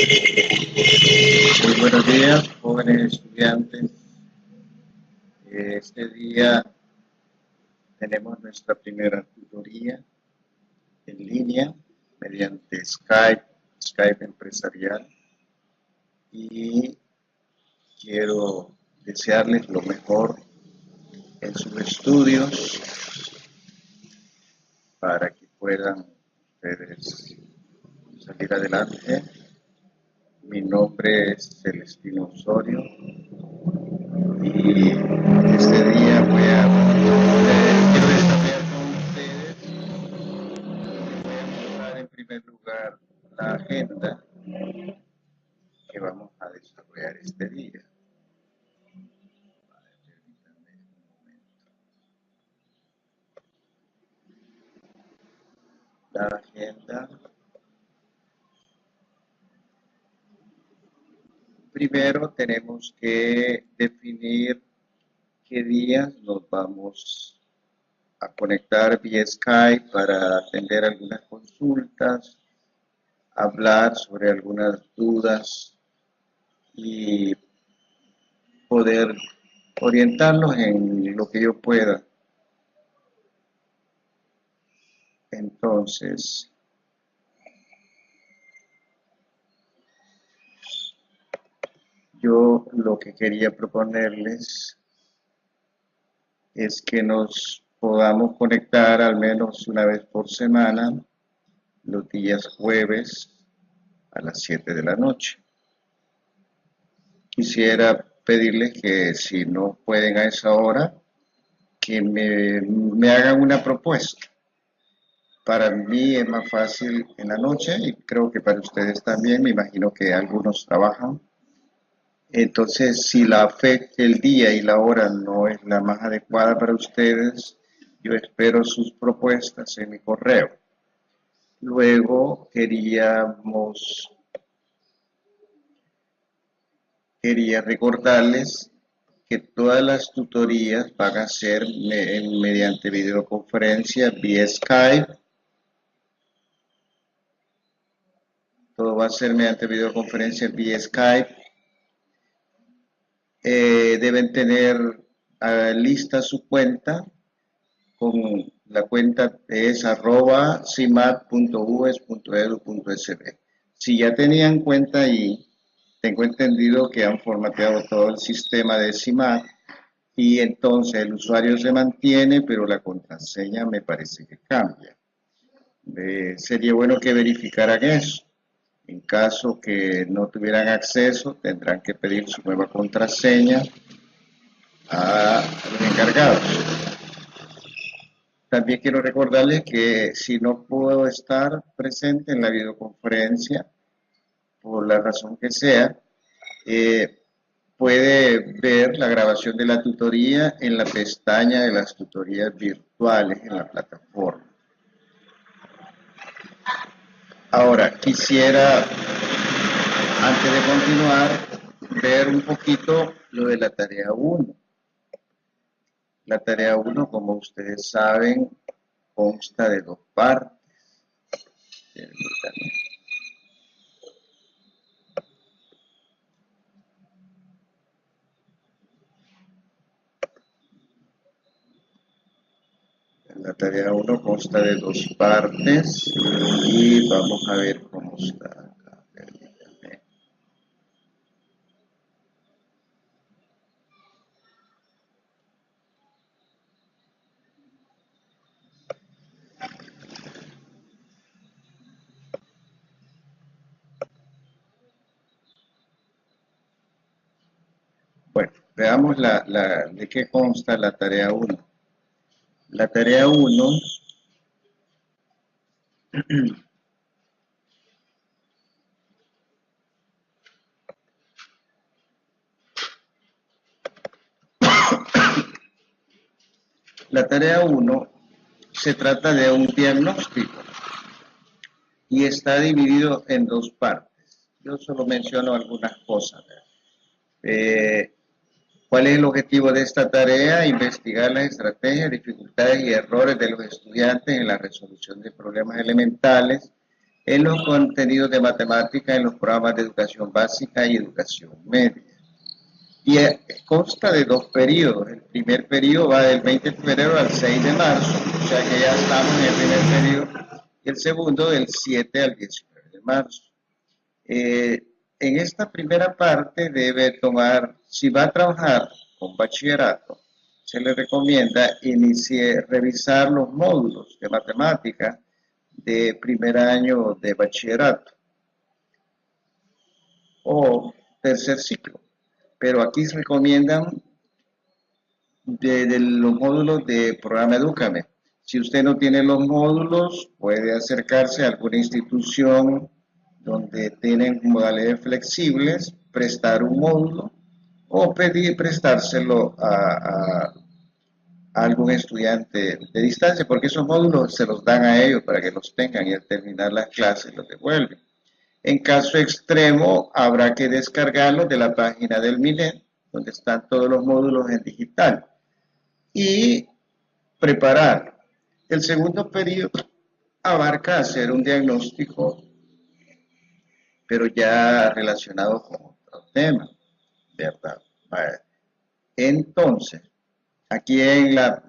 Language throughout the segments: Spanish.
Muy buenos días, jóvenes estudiantes. Este día tenemos nuestra primera tutoría en línea mediante Skype empresarial, y quiero desearles lo mejor en sus estudios para que puedan ustedes salir adelante. Mi nombre es Celestino Osorio y este día quiero desarrollar con ustedes. Voy a mostrar en primer lugar la agenda que vamos a desarrollar este día. La agenda. Primero tenemos que definir qué días nos vamos a conectar vía Skype para atender algunas consultas, hablar sobre algunas dudas y poder orientarlos en lo que yo pueda. Entonces, yo lo que quería proponerles es que nos podamos conectar al menos una vez por semana, los días jueves a las 7 de la noche. Quisiera pedirles que si no pueden a esa hora, que me hagan una propuesta. Para mí es más fácil en la noche y creo que para ustedes también, me imagino que algunos trabajan. Entonces, si la fecha, el día y la hora no es la más adecuada para ustedes, yo espero sus propuestas en mi correo. Luego quería recordarles que todas las tutorías van a ser mediante videoconferencia vía Skype. Todo va a ser mediante videoconferencia vía Skype. Deben tener lista su cuenta, con la cuenta es @cimat.ues.edu.sb. Si ya tenían cuenta ahí, tengo entendido que han formateado todo el sistema de CIMAT y entonces el usuario se mantiene, pero la contraseña me parece que cambia. Sería bueno que verificaran eso. En caso que no tuvieran acceso, tendrán que pedir su nueva contraseña a los encargados. También quiero recordarles que si no puedo estar presente en la videoconferencia, por la razón que sea, puede ver la grabación de la tutoría en la pestaña de las tutorías virtuales en la plataforma. Ahora, quisiera, antes de continuar, ver un poquito lo de la tarea 1. La tarea 1, como ustedes saben, consta de 2 partes. La tarea 1 consta de 2 partes y vamos a ver cómo está acá. Permítanme. Bueno, veamos de qué consta la tarea 1. La tarea 1 la tarea 1 se trata de un diagnóstico y está dividido en 2 partes. Yo solo menciono algunas cosas. ¿Cuál es el objetivo de esta tarea? Investigar las estrategias, dificultades y errores de los estudiantes en la resolución de problemas elementales en los contenidos de matemática en los programas de educación básica y educación media. Y consta de 2 periodos. El primer periodo va del 20 de febrero al 6 de marzo, o sea que ya estamos en el primer periodo, y el segundo del 7 al 19 de marzo. En esta primera parte debe tomar, si va a trabajar con bachillerato, se le recomienda revisar los módulos de matemática de primer año de bachillerato o tercer ciclo. Pero aquí se recomiendan de los módulos de programa Edúcame. Si usted no tiene los módulos, puede acercarse a alguna institución donde tienen modalidades flexibles, prestar un módulo o pedir prestárselo a algún estudiante de distancia, porque esos módulos se los dan a ellos para que los tengan y al terminar las clases los devuelven. En caso extremo, habrá que descargarlos de la página del MINED, donde están todos los módulos en digital, y preparar. El segundo periodo abarca hacer un diagnóstico, pero ya relacionado con otro tema, ¿verdad? Entonces, aquí en las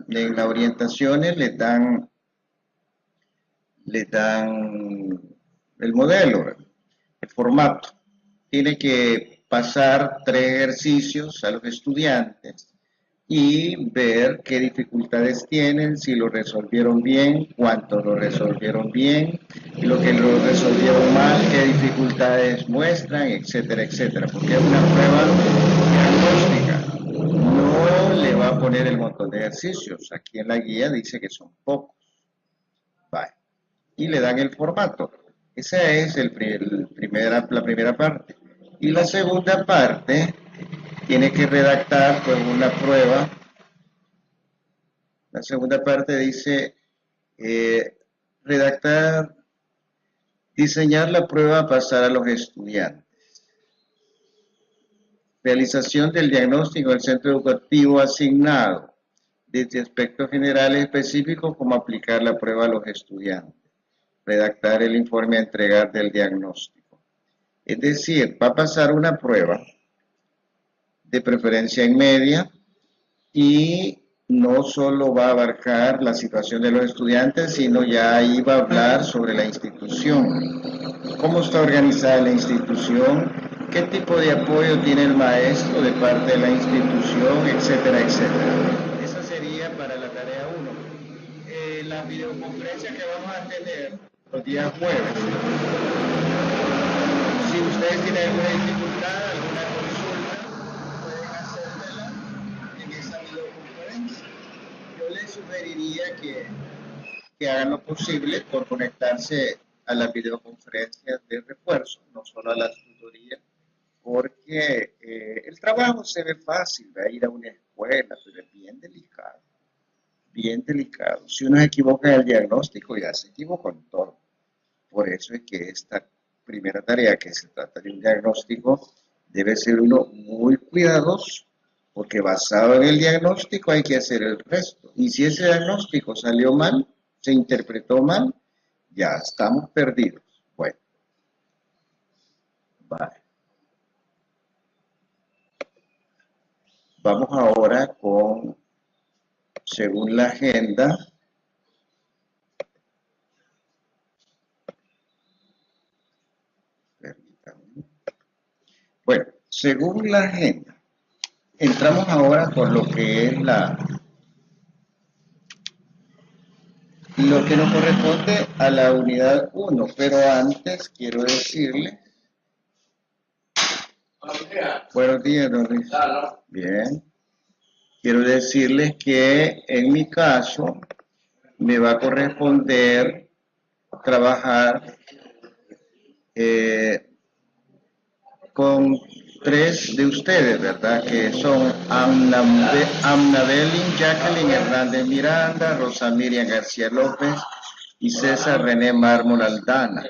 orientaciones le dan el modelo, el formato. Tiene que pasar 3 ejercicios a los estudiantes y ver qué dificultades tienen, si lo resolvieron bien, cuánto lo resolvieron bien, lo que lo resolvieron mal, qué dificultades muestran, etcétera, etcétera, porque es una prueba diagnóstica. No le va a poner el montón de ejercicios. Aquí en la guía dice que son pocos. Vale. Y le dan el formato. Esa es la primera parte. Y la segunda parte tiene que redactar pues una prueba. La segunda parte dice redactar, diseñar la prueba a pasar a los estudiantes. Realización del diagnóstico del centro educativo asignado, desde aspectos generales específicos como aplicar la prueba a los estudiantes. Redactar el informe a entregar del diagnóstico. Es decir, va a pasar una prueba de preferencia en media y no solo va a abarcar la situación de los estudiantes, sino ya ahí va a hablar sobre la institución, cómo está organizada la institución, qué tipo de apoyo tiene el maestro de parte de la institución, etcétera, etcétera. Esa sería para la tarea 1. La videoconferencia que vamos a tener los días jueves. Si ustedes tienen alguna dificultad, alguna consulta, pueden hacérmela en esa videoconferencia. Yo les sugeriría que hagan lo posible por conectarse a las videoconferencias de refuerzo, no solo a las tutorías, porque el trabajo se ve fácil, va a ir a una escuela, pero es bien delicado, bien delicado. Si uno se equivoca en el diagnóstico, ya se equivocó en todo. Por eso es que esta primera tarea, que se trata de un diagnóstico, debe ser uno muy cuidadoso, porque basado en el diagnóstico hay que hacer el resto. Y si ese diagnóstico salió mal, se interpretó mal, ya estamos perdidos. Bueno, vale. Vamos ahora con, según la agenda, bueno, según la agenda, entramos ahora con lo que es lo que nos corresponde a la unidad 1, pero antes quiero decirle, buenos días, don Luis. Bien, quiero decirles que en mi caso me va a corresponder trabajar con 3 de ustedes, ¿verdad? Que son Amnabelin Jacqueline Hernández Miranda, Rosa Miriam García López y César René Mármol Aldana,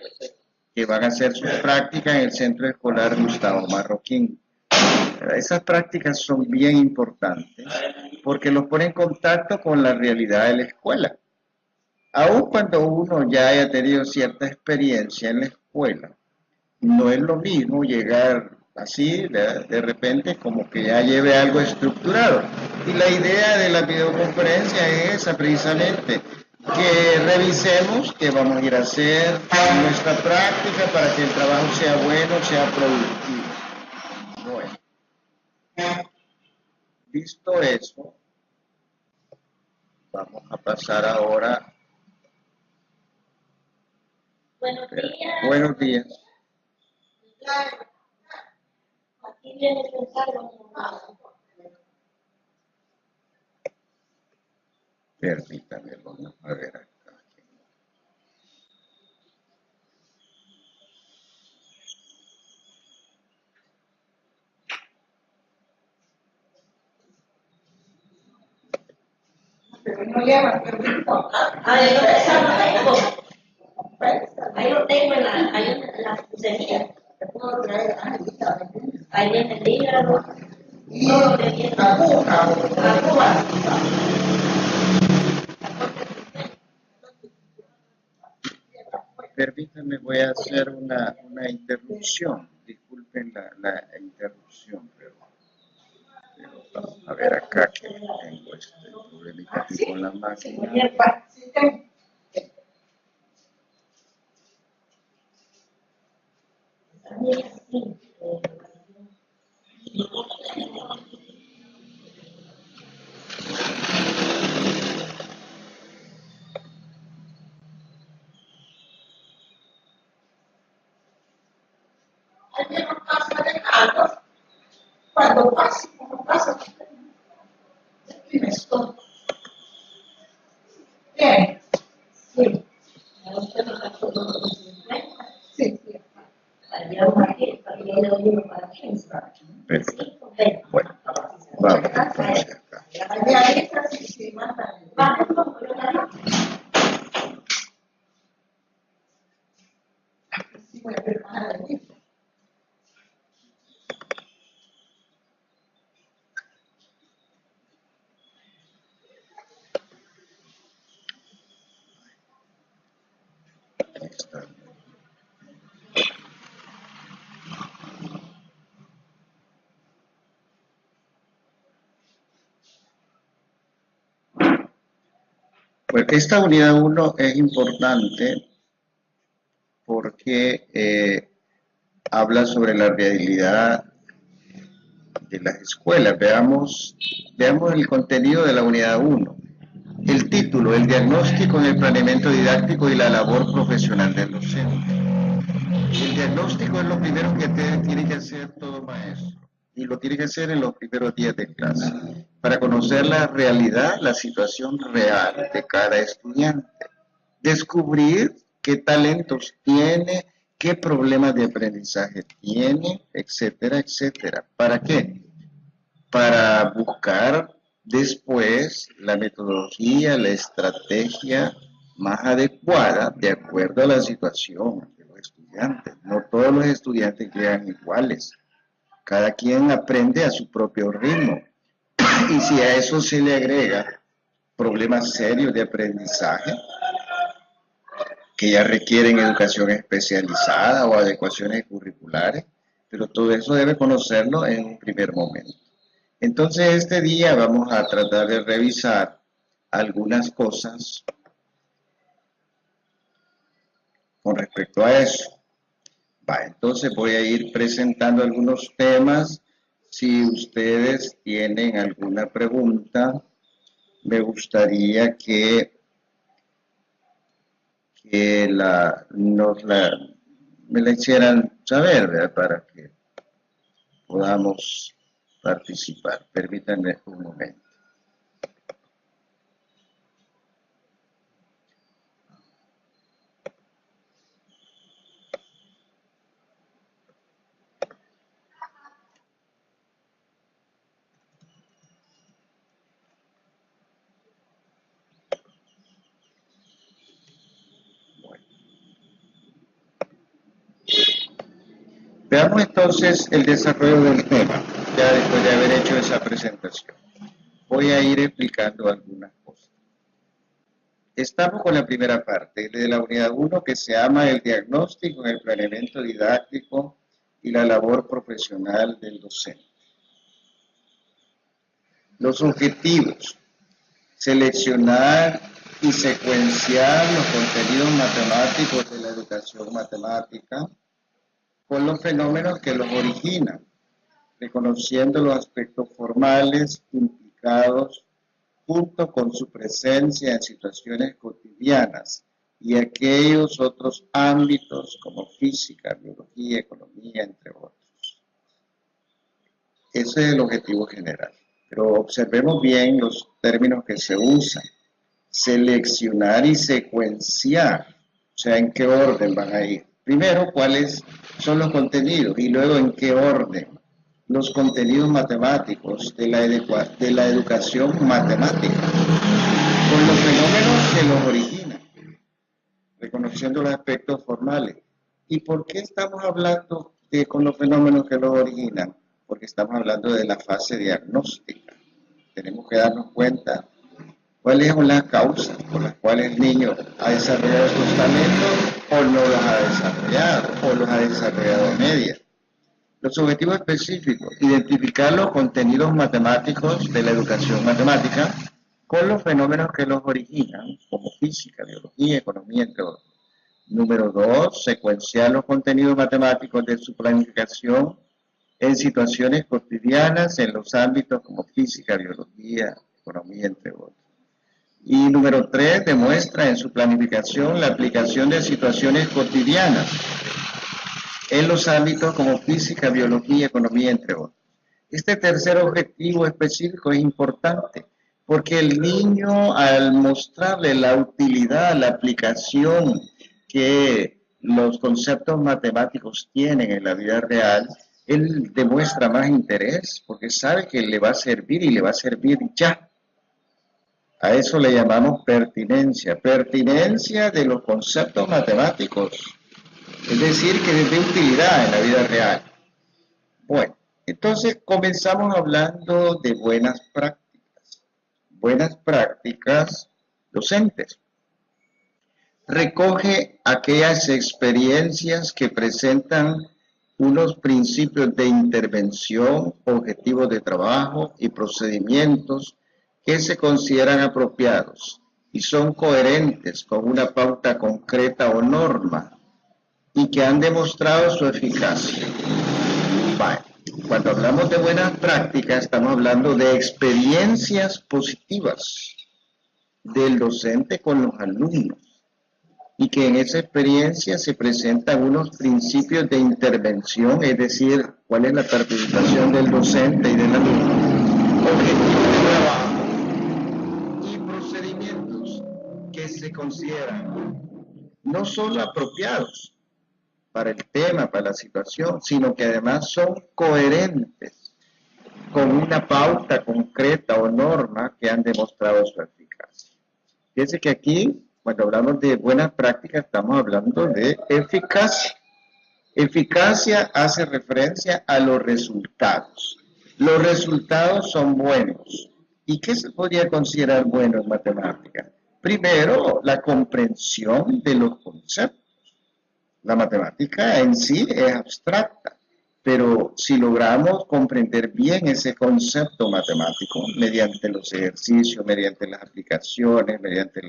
que van a hacer sus prácticas en el Centro Escolar Gustavo Marroquín. Esas prácticas son bien importantes porque los ponen en contacto con la realidad de la escuela. Aun cuando uno ya haya tenido cierta experiencia en la escuela, no es lo mismo llegar así, de repente, como que ya lleve algo estructurado. Y la idea de la videoconferencia es esa precisamente, que revisemos qué vamos a ir a hacer en nuestra práctica para que el trabajo sea bueno, sea productivo. Bueno, visto eso, vamos a pasar ahora. Buenos días. Buenos días. Aquí viene el encargo. Permítame, vamos a ver acá. Pero no lleva perrito. Ahí lo tengo ahí en la pulsería. Ahí viene el hígado. Todo lo que viene. A Cuba. Permítanme, voy a hacer una interrupción. Disculpen la interrupción, pero vamos a ver acá que tengo este problemita aquí con la máquina. También así. Alguien no pasa de nada. Cuando pasa, como pasa. Tienes todo. Bien. Sí. Sí, sí. Perfecto. Bueno, vamos entonces acá. Aquí está. Pues esta unidad 1 es importante porque habla sobre la realidad de las escuelas. Veamos el contenido de la unidad 1. El título, el diagnóstico en el planeamiento didáctico y la labor profesional del docente. El diagnóstico es lo primero que tiene que hacer todo maestro y lo tiene que hacer en los primeros días de clase para conocer la realidad, la situación real de cada estudiante. Descubrir qué talentos tiene, qué problemas de aprendizaje tiene, etcétera, etcétera. ¿Para qué? Para buscar después la metodología, la estrategia más adecuada de acuerdo a la situación de los estudiantes. No todos los estudiantes llegan iguales. Cada quien aprende a su propio ritmo. Y si a eso se le agrega problemas serios de aprendizaje, que ya requieren educación especializada o adecuaciones curriculares, pero todo eso debe conocerlo en un primer momento. Entonces este día vamos a tratar de revisar algunas cosas con respecto a eso. Entonces voy a ir presentando algunos temas. Si ustedes tienen alguna pregunta, me gustaría que me la hicieran saber, ¿verdad? Para que podamos participar. Permítanme un momento. Veamos entonces el desarrollo del tema, ya después de haber hecho esa presentación. Voy a ir explicando algunas cosas. Estamos con la primera parte de la unidad 1 que se llama el diagnóstico, el planeamiento didáctico y la labor profesional del docente. Los objetivos: seleccionar y secuenciar los contenidos matemáticos de la educación matemática con los fenómenos que los originan, reconociendo los aspectos formales implicados junto con su presencia en situaciones cotidianas y aquellos otros ámbitos como física, biología, economía, entre otros. Ese es el objetivo general. Pero observemos bien los términos que se usan. Seleccionar y secuenciar. O sea, ¿en qué orden van a ir? Primero, ¿cuáles son los contenidos? Y luego, ¿en qué orden? Los contenidos matemáticos de la educación matemática, con los fenómenos que los originan, reconociendo los aspectos formales. ¿Y por qué estamos hablando con los fenómenos que los originan? Porque estamos hablando de la fase diagnóstica. Tenemos que darnos cuenta cuáles son las causas por las cuales el niño ha desarrollado estos talentos o no los ha desarrollado, o los ha desarrollado a medias. Los objetivos específicos: identificar los contenidos matemáticos de la educación matemática con los fenómenos que los originan, como física, biología, economía, entre otros. Número 2, secuenciar los contenidos matemáticos de su planificación en situaciones cotidianas en los ámbitos como física, biología, economía, entre otros. Y número 3, demuestra en su planificación la aplicación de situaciones cotidianas en los ámbitos como física, biología, economía, entre otros. Este tercer objetivo específico es importante porque el niño, al mostrarle la utilidad, la aplicación que los conceptos matemáticos tienen en la vida real, él demuestra más interés porque sabe que le va a servir y le va a servir ya. A eso le llamamos pertinencia, pertinencia de los conceptos matemáticos. Es decir, que es de utilidad en la vida real. Bueno, entonces comenzamos hablando de buenas prácticas. Buenas prácticas docentes. Recoge aquellas experiencias que presentan unos principios de intervención, objetivos de trabajo y procedimientos que se consideran apropiados y son coherentes con una pauta concreta o norma y que han demostrado su eficacia. Vale. Cuando hablamos de buenas prácticas, estamos hablando de experiencias positivas del docente con los alumnos y que en esa experiencia se presentan unos principios de intervención, es decir, cuál es la participación del docente y del alumno, objetivos de trabajo y procedimientos que se consideran no solo apropiados para el tema, para la situación, sino que además son coherentes con una pauta concreta o norma que han demostrado su eficacia. Fíjense que aquí, cuando hablamos de buenas prácticas, estamos hablando de eficacia. Eficacia hace referencia a los resultados. Los resultados son buenos. ¿Y qué se podría considerar bueno en matemáticas? Primero, la comprensión de los conceptos. La matemática en sí es abstracta, pero si logramos comprender bien ese concepto matemático mediante los ejercicios, mediante las aplicaciones, mediante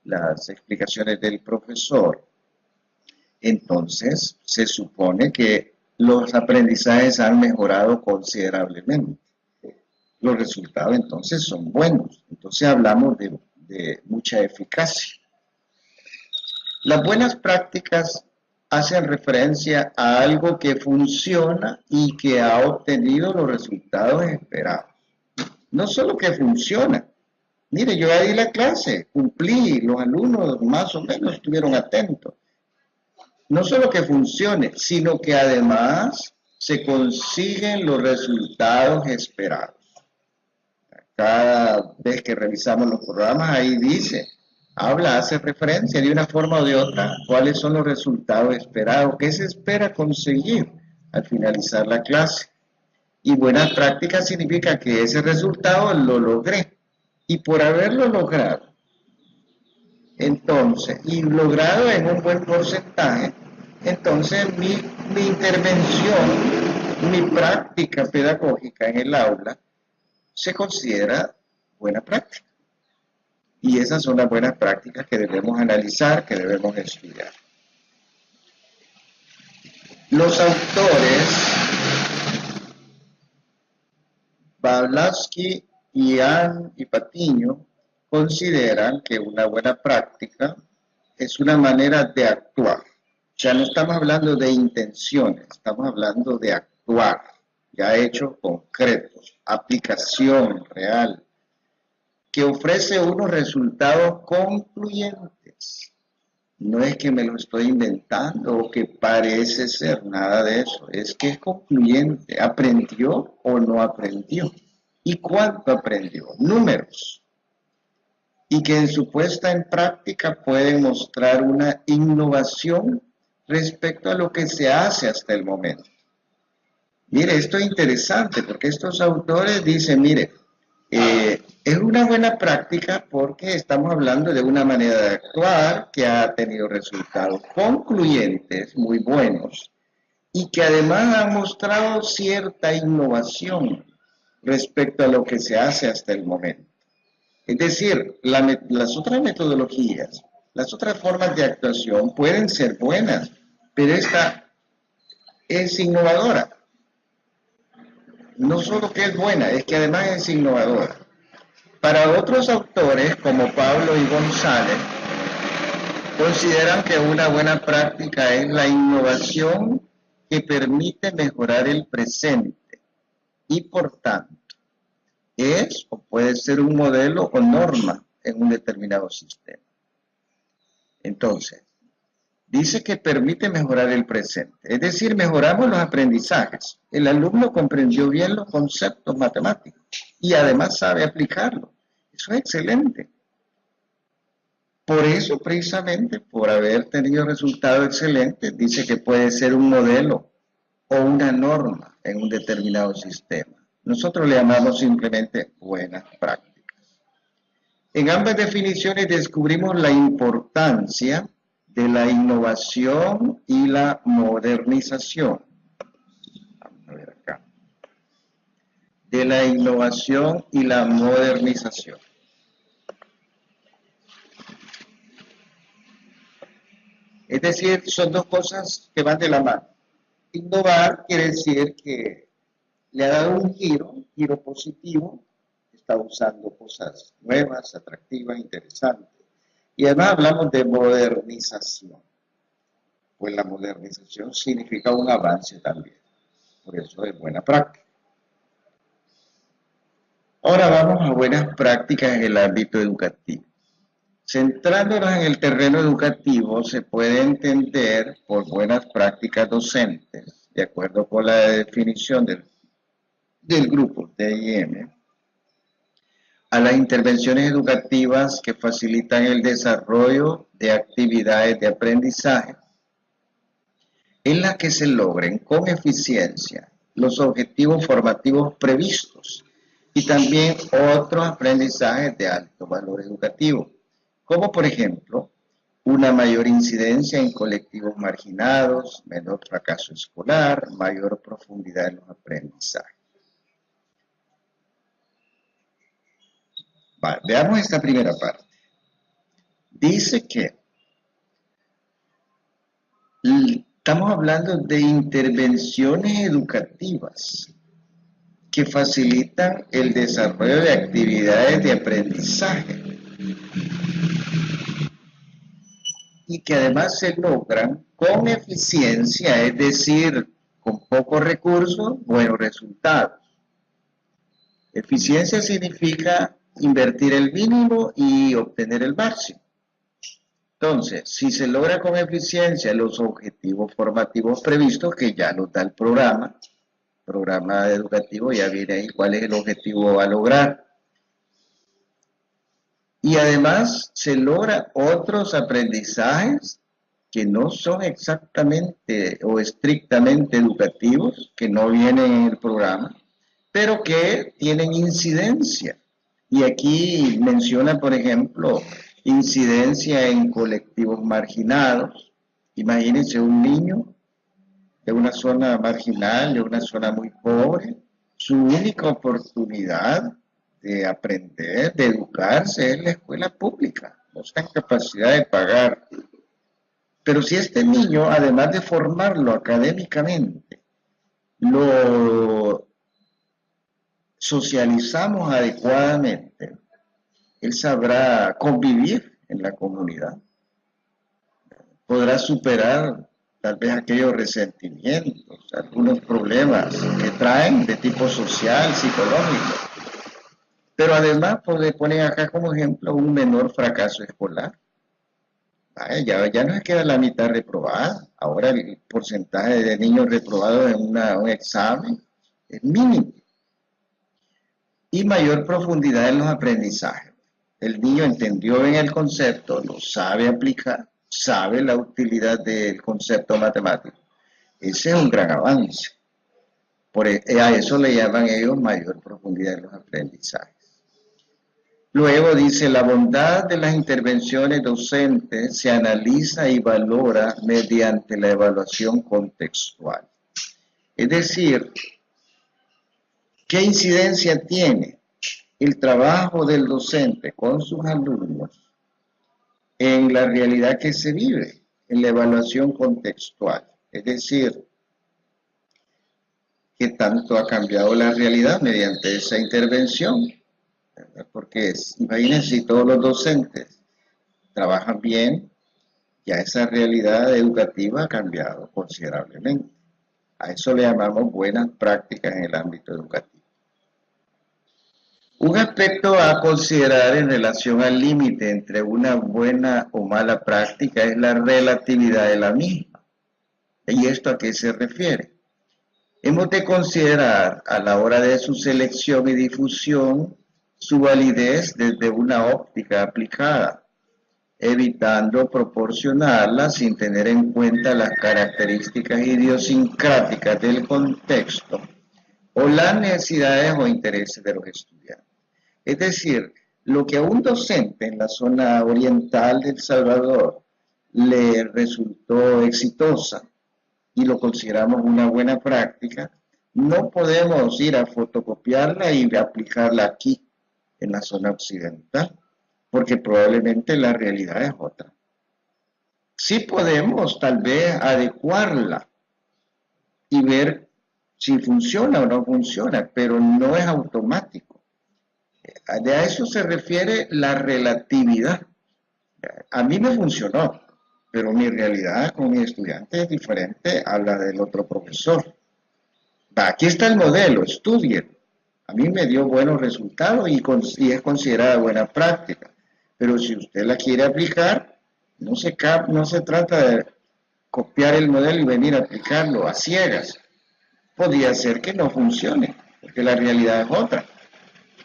las explicaciones del profesor, entonces se supone que los aprendizajes han mejorado considerablemente. Los resultados entonces son buenos. Entonces hablamos de mucha eficacia. Las buenas prácticas hacen referencia a algo que funciona y que ha obtenido los resultados esperados. No solo que funciona. Mire, yo ahí la clase, cumplí, los alumnos más o menos estuvieron atentos. No solo que funcione, sino que además se consiguen los resultados esperados. Cada vez que revisamos los programas, ahí dice, hace referencia de una forma o de otra cuáles son los resultados esperados, qué se espera conseguir al finalizar la clase. Y buenas prácticas significa que ese resultado lo logré. Y por haberlo logrado, Entonces, y logrado en un buen porcentaje, entonces mi intervención, mi práctica pedagógica en el aula se considera buena práctica. Y esas son las buenas prácticas que debemos analizar, que debemos estudiar. Los autores Pawlowski, Ian y Patiño consideran que una buena práctica es una manera de actuar. Ya no estamos hablando de intenciones, estamos hablando de actuar, ya hechos concretos, aplicación real, que ofrece unos resultados concluyentes. No es que me lo estoy inventando o que parece ser, nada de eso. Es que es concluyente. ¿Aprendió o no aprendió? ¿Y cuánto aprendió? Números. Y que en su puesta en práctica pueden mostrar una innovación respecto a lo que se hace hasta el momento. Mire, esto es interesante porque estos autores dicen, mire, es una buena práctica porque estamos hablando de una manera de actuar que ha tenido resultados concluyentes, muy buenos, y que además ha mostrado cierta innovación respecto a lo que se hace hasta el momento. Es decir, las otras metodologías, las otras formas de actuación pueden ser buenas, pero esta es innovadora. No solo que es buena, es que además es innovadora. Para otros autores, como Pablo y González, consideran que una buena práctica es la innovación que permite mejorar el presente y, por tanto, es o puede ser un modelo o norma en un determinado sistema. Entonces, dice que permite mejorar el presente, es decir, mejoramos los aprendizajes. El alumno comprendió bien los conceptos matemáticos y además sabe aplicarlos. Eso es excelente. Por eso, precisamente, por haber tenido resultados excelentes, dice que puede ser un modelo o una norma en un determinado sistema. Nosotros le llamamos simplemente buenas prácticas. En ambas definiciones descubrimos la importancia de la innovación y la modernización. Vamos a ver acá. De la innovación y la modernización. Es decir, son dos cosas que van de la mano. Innovar quiere decir que le ha dado un giro positivo, está usando cosas nuevas, atractivas, interesantes. Y además hablamos de modernización. Pues la modernización significa un avance también. Por eso es buena práctica. Ahora vamos a buenas prácticas en el ámbito educativo. Centrándonos en el terreno educativo, se puede entender por buenas prácticas docentes, de acuerdo con la definición del grupo DIM, a las intervenciones educativas que facilitan el desarrollo de actividades de aprendizaje en las que se logren con eficiencia los objetivos formativos previstos y también otros aprendizajes de alto valor educativo, como por ejemplo una mayor incidencia en colectivos marginados, menor fracaso escolar, mayor profundidad en los aprendizajes. Vale, veamos esta primera parte. Dice que estamos hablando de intervenciones educativas que facilitan el desarrollo de actividades de aprendizaje y que además se logran con eficiencia, es decir, con pocos recursos, buenos resultados. Eficiencia significa invertir el mínimo y obtener el máximo. Entonces, si se logra con eficiencia los objetivos formativos previstos, que ya nos da el programa educativo, ya viene ahí cuál es el objetivo a lograr. Y además se logra otros aprendizajes que no son exactamente o estrictamente educativos, que no vienen en el programa, pero que tienen incidencia. Y aquí menciona, por ejemplo, incidencia en colectivos marginados. Imagínense un niño de una zona marginal, de una zona muy pobre, su única oportunidad de aprender, de educarse es la escuela pública, no está en capacidad de pagar. Pero si este niño, además de formarlo académicamente, lo socializamos adecuadamente, él sabrá convivir en la comunidad, podrá superar tal vez aquellos resentimientos, algunos problemas que traen de tipo social, psicológico. Pero además ponen acá como ejemplo un menor fracaso escolar. Ya no es que la mitad reprobada, ahora el porcentaje de niños reprobados en un examen es mínimo. Y mayor profundidad en los aprendizajes. El niño entendió bien el concepto, lo sabe aplicar, sabe la utilidad del concepto matemático. Ese es un gran avance. A eso le llaman ellos mayor profundidad en los aprendizajes. Luego dice, la bondad de las intervenciones docentes se analiza y valora mediante la evaluación contextual. Es decir, ¿qué incidencia tiene el trabajo del docente con sus alumnos en la realidad que se vive, en la evaluación contextual? Es decir, ¿qué tanto ha cambiado la realidad mediante esa intervención? Porque imagínense si todos los docentes trabajan bien, ya esa realidad educativa ha cambiado considerablemente. A eso le llamamos buenas prácticas en el ámbito educativo. Un aspecto a considerar en relación al límite entre una buena o mala práctica es la relatividad de la misma. ¿Y esto a qué se refiere? Hemos de considerar a la hora de su selección y difusión su validez desde una óptica aplicada, evitando proporcionarla sin tener en cuenta las características idiosincráticas del contexto o las necesidades o intereses de los estudiantes. Es decir, lo que a un docente en la zona oriental de El Salvador le resultó exitosa y lo consideramos una buena práctica, no podemos ir a fotocopiarla y aplicarla aquí en la zona occidental, porque probablemente la realidad es otra. Sí podemos tal vez adecuarla y ver si funciona o no funciona, pero no es automático. A eso se refiere la relatividad. A mí me funcionó, pero mi realidad con mi estudiante es diferente a la del otro profesor. Aquí está el modelo, estudien. A mí me dio buenos resultados y es considerada buena práctica. Pero si usted la quiere aplicar, no se trata de copiar el modelo y venir a aplicarlo a ciegas. Podría ser que no funcione, porque la realidad es otra.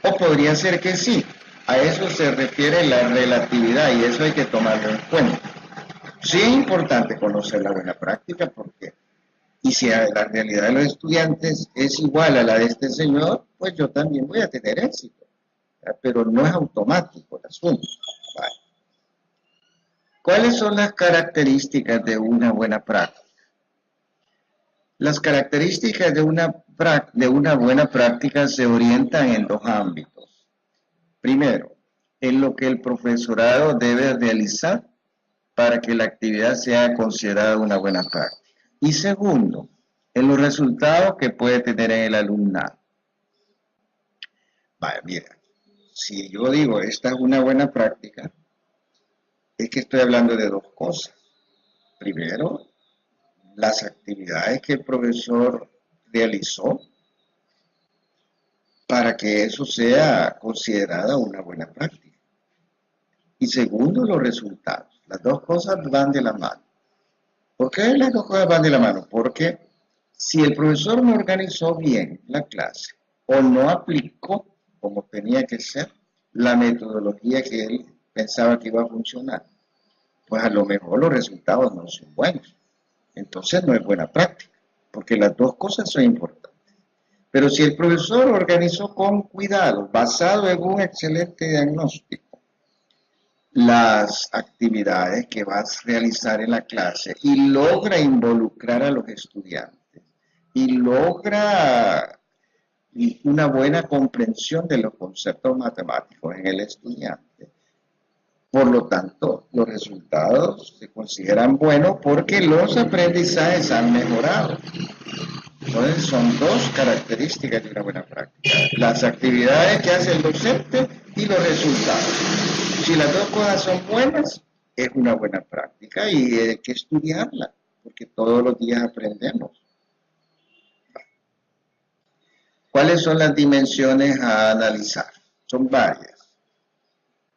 O podría ser que sí. A eso se refiere la relatividad y eso hay que tomarlo en cuenta. Sí es importante conocer la buena práctica porque, y si la realidad de los estudiantes es igual a la de este señor, pues yo también voy a tener éxito. Pero no es automático el asunto. Vale. ¿Cuáles son las características de una buena práctica? Las características de una buena práctica se orientan en dos ámbitos. Primero, en lo que el profesorado debe realizar para que la actividad sea considerada una buena práctica. Y segundo, en los resultados que puede tener en el alumnado. Vaya, mira, si yo digo esta es una buena práctica, es que estoy hablando de dos cosas. Primero, las actividades que el profesor realizó para que eso sea considerada una buena práctica. Y segundo, los resultados. Las dos cosas van de la mano. ¿Por qué las dos cosas van de la mano? Porque si el profesor no organizó bien la clase o no aplicó como tenía que ser la metodología que él pensaba que iba a funcionar, pues a lo mejor los resultados no son buenos. Entonces no es buena práctica, porque las dos cosas son importantes. Pero si el profesor organizó con cuidado, basado en un excelente diagnóstico, las actividades que vas a realizar en la clase y logra involucrar a los estudiantes y logra una buena comprensión de los conceptos matemáticos en el estudiante. Por lo tanto, los resultados se consideran buenos porque los aprendizajes han mejorado. Entonces, son dos características de una buena práctica: las actividades que hace el docente y los resultados. Si las dos cosas son buenas, es una buena práctica y hay que estudiarla, porque todos los días aprendemos. ¿Cuáles son las dimensiones a analizar? Son varias.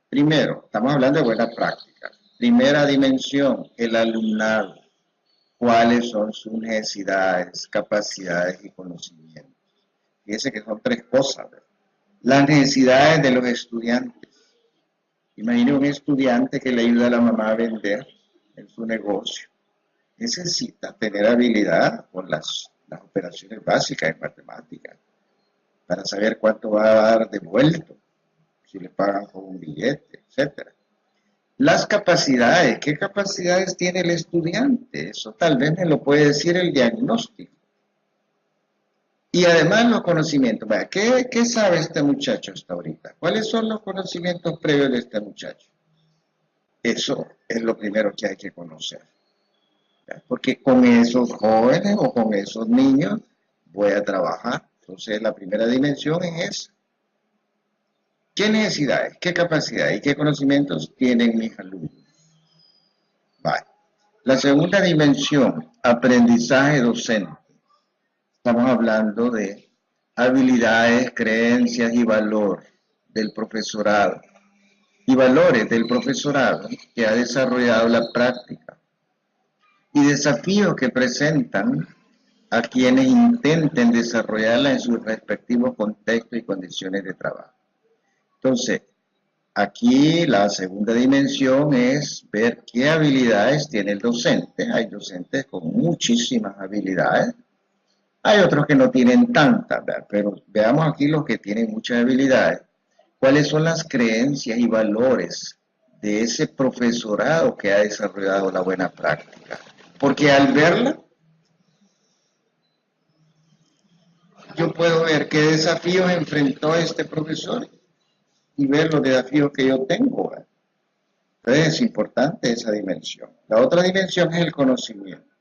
Primero, estamos hablando de buena práctica. Primera dimensión, el alumnado. ¿Cuáles son sus necesidades, capacidades y conocimientos? Fíjense que son tres cosas, ¿verdad? Las necesidades de los estudiantes. Imagine un estudiante que le ayuda a la mamá a vender en su negocio. Necesita tener habilidad con las operaciones básicas en matemáticas para saber cuánto va a dar devuelto, si le pagan con un billete, etc. Las capacidades, ¿qué capacidades tiene el estudiante? Eso tal vez me lo puede decir el diagnóstico. Y además los conocimientos. ¿Qué sabe este muchacho hasta ahorita? ¿Cuáles son los conocimientos previos de este muchacho? Eso es lo primero que hay que conocer. Porque con esos jóvenes o con esos niños voy a trabajar. Entonces la primera dimensión es esa. ¿Qué necesidades, qué capacidades y qué conocimientos tienen mis alumnos? Vale. La segunda dimensión, aprendizaje docente. Estamos hablando de habilidades, creencias y valor del profesorado. Y valores del profesorado que ha desarrollado la práctica. Y desafíos que presentan a quienes intenten desarrollarla en sus respectivos contextos y condiciones de trabajo. Entonces, aquí la segunda dimensión es ver qué habilidades tiene el docente. Hay docentes con muchísimas habilidades, hay otros que no tienen tantas, ¿verdad? Pero veamos aquí los que tienen muchas habilidades. ¿Cuáles son las creencias y valores de ese profesorado que ha desarrollado la buena práctica? Porque al verla, yo puedo ver qué desafíos enfrentó este profesor y ver los desafíos que yo tengo. Entonces es importante esa dimensión. La otra dimensión es el conocimiento.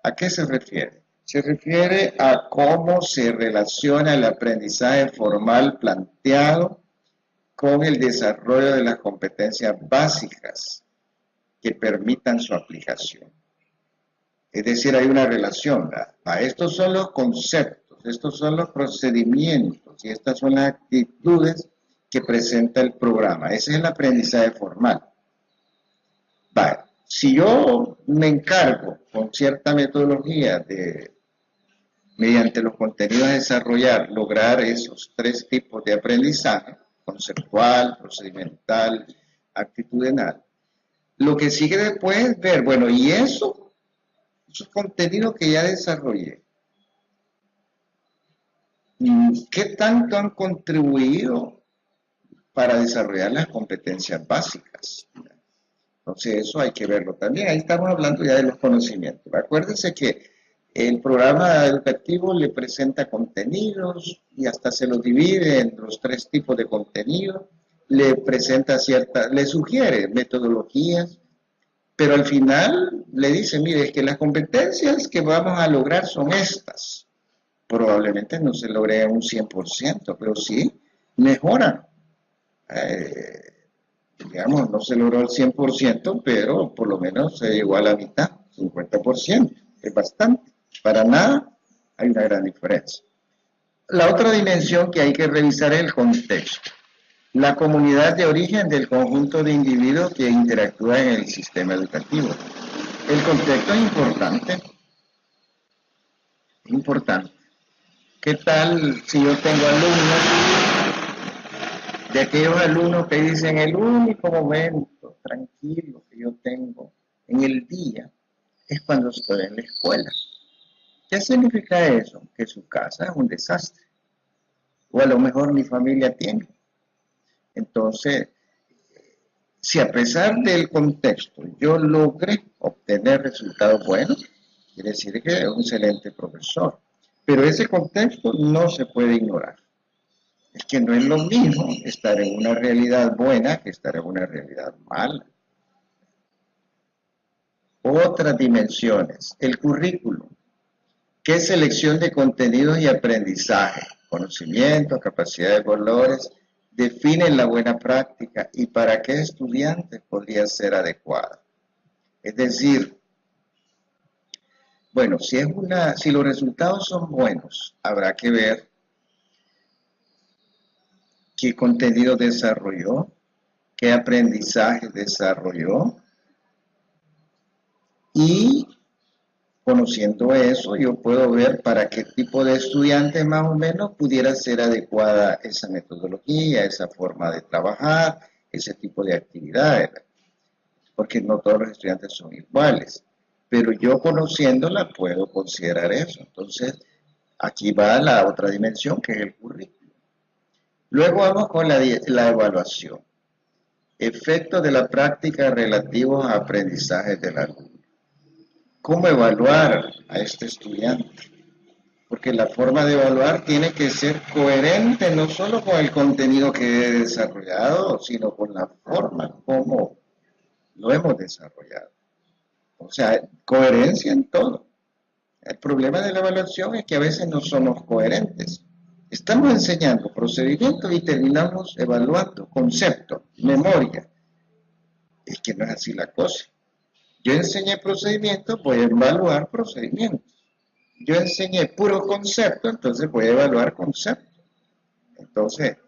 ¿A qué se refiere? Se refiere a cómo se relaciona el aprendizaje formal planteado con el desarrollo de las competencias básicas que permitan su aplicación. Es decir, hay una relación, ¿verdad? Estos son los conceptos, estos son los procedimientos y estas son las actitudes que presenta el programa. Ese es el aprendizaje formal. Vale. Si yo me encargo con cierta metodología mediante los contenidos a desarrollar, lograr esos tres tipos de aprendizaje, conceptual, procedimental, actitudinal, lo que sigue después es ver, bueno, y esos contenidos que ya desarrollé, ¿qué tanto han contribuido para desarrollar las competencias básicas? Entonces eso hay que verlo también. Ahí estamos hablando ya de los conocimientos. Acuérdense que el programa educativo le presenta contenidos y hasta se los divide en los tres tipos de contenidos. Le presenta le sugiere metodologías, pero al final le dice, mire, es que las competencias que vamos a lograr son estas. Probablemente no se logre un 100%, pero sí mejoran. Digamos, no se logró el 100%, pero por lo menos se llegó a la mitad, 50%. Es bastante. Para nada hay una gran diferencia. La otra dimensión que hay que revisar es el contexto. La comunidad de origen del conjunto de individuos que interactúan en el sistema educativo. El contexto es importante. Importante. ¿Qué tal si yo tengo alumnos, de aquellos alumnos que dicen el único momento tranquilo que yo tengo en el día es cuando estoy en la escuela? ¿Qué significa eso? Que su casa es un desastre. O a lo mejor mi familia tiene. Entonces, Si a pesar del contexto yo logré obtener resultados buenos, quiere decir que es un excelente profesor. Pero ese contexto no se puede ignorar. Es que no es lo mismo estar en una realidad buena que estar en una realidad mala. Otras dimensiones. El currículum. ¿Qué selección de contenidos y aprendizaje, conocimientos, capacidades, valores definen la buena práctica y para qué estudiantes podría ser adecuada? Es decir, bueno, si los resultados son buenos, habrá que ver qué contenido desarrolló, qué aprendizaje desarrolló y conociendo eso, yo puedo ver para qué tipo de estudiante más o menos pudiera ser adecuada esa metodología, esa forma de trabajar, ese tipo de actividades, porque no todos los estudiantes son iguales, pero yo conociéndola puedo considerar eso. Entonces, aquí va la otra dimensión que es el currículum. Luego vamos con la evaluación. Efectos de la práctica relativos a aprendizajes del alumno. ¿Cómo evaluar a este estudiante? Porque la forma de evaluar tiene que ser coherente no solo con el contenido que he desarrollado, sino con la forma como lo hemos desarrollado. O sea, coherencia en todo. El problema de la evaluación es que a veces no somos coherentes. Estamos enseñando procedimientos y terminamos evaluando conceptos, memoria. Es que no es así la cosa. Yo enseñé procedimientos, voy a evaluar procedimientos. Yo enseñé puro concepto, entonces voy a evaluar conceptos. Entonces,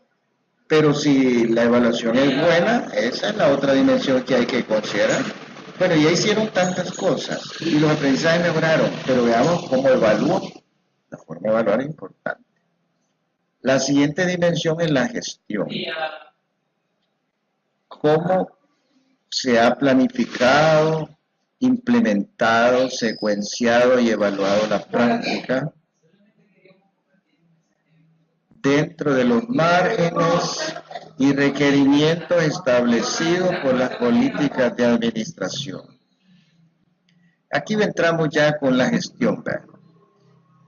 pero si la evaluación es buena, esa es la otra dimensión que hay que considerar. Bueno, ya hicieron tantas cosas y los aprendizajes mejoraron, pero veamos cómo evalúo. La forma de evaluar es importante. La siguiente dimensión es la gestión. ¿Cómo se ha planificado, implementado, secuenciado y evaluado la práctica dentro de los márgenes y requerimientos establecidos por las políticas de administración? Aquí entramos ya con la gestión, ¿verdad?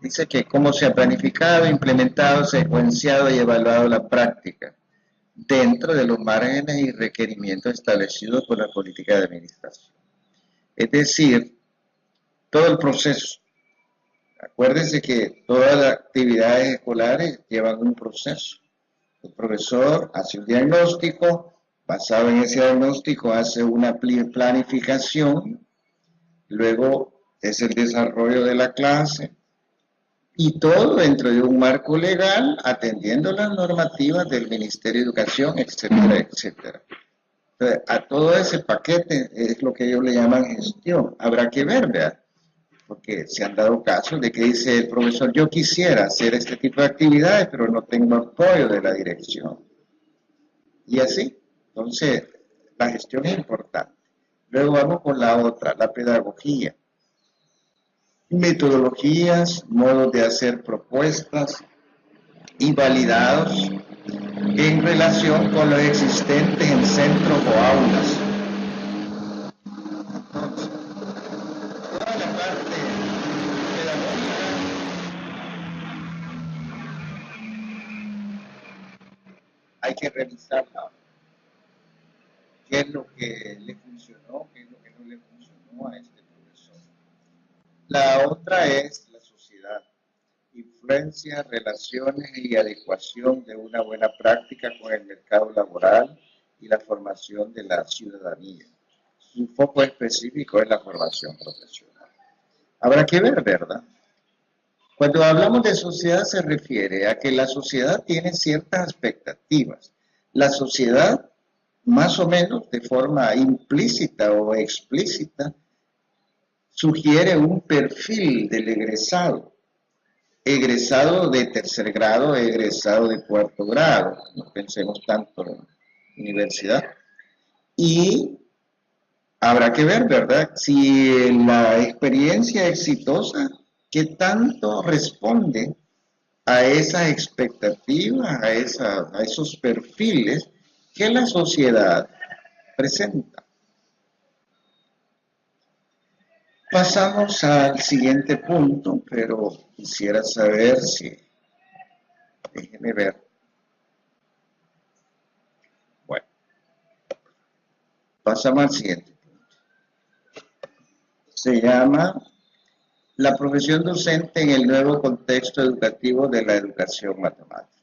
Dice que cómo se ha planificado, implementado, secuenciado y evaluado la práctica dentro de los márgenes y requerimientos establecidos por la política de administración. Es decir, todo el proceso. Acuérdense que todas las actividades escolares llevan un proceso. El profesor hace un diagnóstico, basado en ese diagnóstico hace una planificación, luego es el desarrollo de la clase, y todo dentro de un marco legal, atendiendo las normativas del Ministerio de Educación, etcétera, etcétera. Entonces, a todo ese paquete es lo que ellos le llaman gestión. Habrá que ver, ¿verdad? Porque se han dado casos de que dice el profesor, yo quisiera hacer este tipo de actividades, pero no tengo apoyo de la dirección. Y así, entonces, la gestión es importante. Luego vamos con la otra, la pedagogía. Metodologías, modos de hacer propuestas y validados en relación con lo existente en centros o aulas. Entonces, toda la parte pedagógica hay que revisarla. ¿Qué es lo que le funcionó? ¿Qué es lo que no le funcionó a este profesor? La otra es la sociedad. Influencia, relaciones y adecuación de una buena práctica con el mercado laboral y la formación de la ciudadanía. Su foco específico es la formación profesional. Habrá que ver, ¿verdad? Cuando hablamos de sociedad se refiere a que la sociedad tiene ciertas expectativas. La sociedad, más o menos de forma implícita o explícita, sugiere un perfil del egresado. Egresado de tercer grado, egresado de cuarto grado, no pensemos tanto en universidad. Y habrá que ver, ¿verdad? Si la experiencia exitosa, ¿qué tanto responde a esas expectativas, a esos perfiles que la sociedad presenta. Pasamos al siguiente punto, pero quisiera saber si, déjeme ver. Bueno, pasamos al siguiente punto. Se llama la profesión docente en el nuevo contexto educativo de la educación matemática.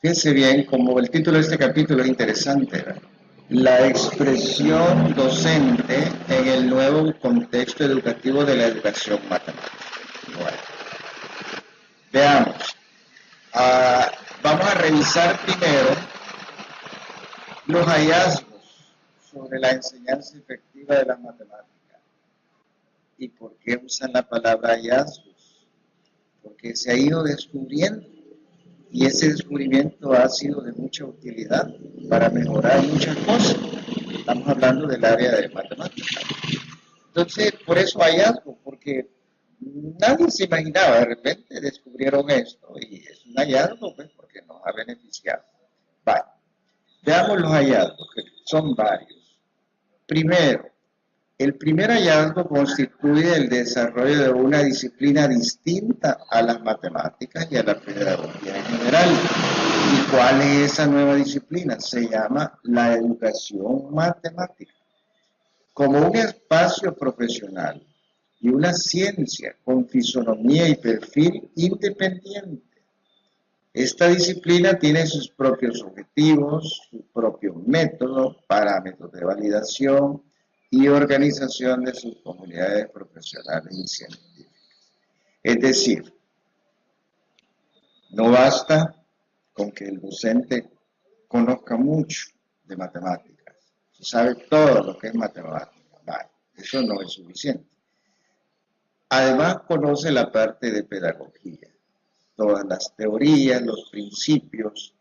Fíjense bien, como el título de este capítulo es interesante, ¿verdad? La expresión docente en el nuevo contexto educativo de la educación matemática. Bueno, veamos. Vamos a revisar primero los hallazgos sobre la enseñanza efectiva de las matemáticas. ¿Y por qué usan la palabra hallazgos? Porque se ha ido descubriendo y ese descubrimiento ha sido de mucha utilidad para mejorar muchas cosas. Estamos hablando del área de matemáticas. Entonces, por eso hallazgo, porque nadie se imaginaba, de repente descubrieron esto y es un hallazgo, pues, porque nos ha beneficiado. Vale. Veamos los hallazgos, que son varios. Primero, el primer hallazgo constituye el desarrollo de una disciplina distinta a las matemáticas y a la pedagogía en general. ¿Y cuál es esa nueva disciplina? Se llama la educación matemática. Como un espacio profesional y una ciencia con fisonomía y perfil independiente. Esta disciplina tiene sus propios objetivos, sus propios métodos, parámetros de validación y organización de sus comunidades profesionales y científicas. Es decir, no basta con que el docente conozca mucho de matemáticas, sabe todo lo que es matemática, vale, eso no es suficiente. Además conoce la parte de pedagogía, todas las teorías, los principios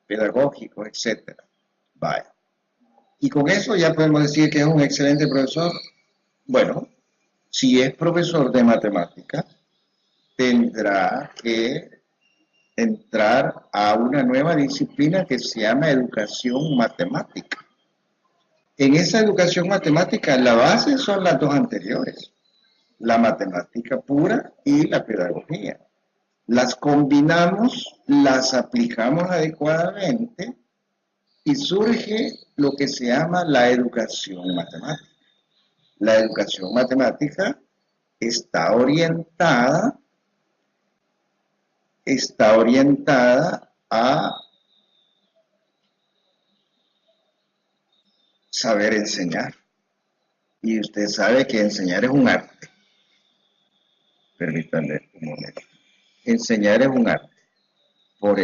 pedagógicos, etc. Vaya. Y con eso ya podemos decir que es un excelente profesor. Bueno, si es profesor de matemáticas, tendrá que entrar a una nueva disciplina que se llama educación matemática. En esa educación matemática, la base son las dos anteriores, la matemática pura y la pedagogía. Las combinamos, las aplicamos adecuadamente y surge lo que se llama la educación matemática. La educación matemática está orientada a saber enseñar. Y usted sabe que enseñar es un arte. Permítanme un momento. Enseñar es un arte. Por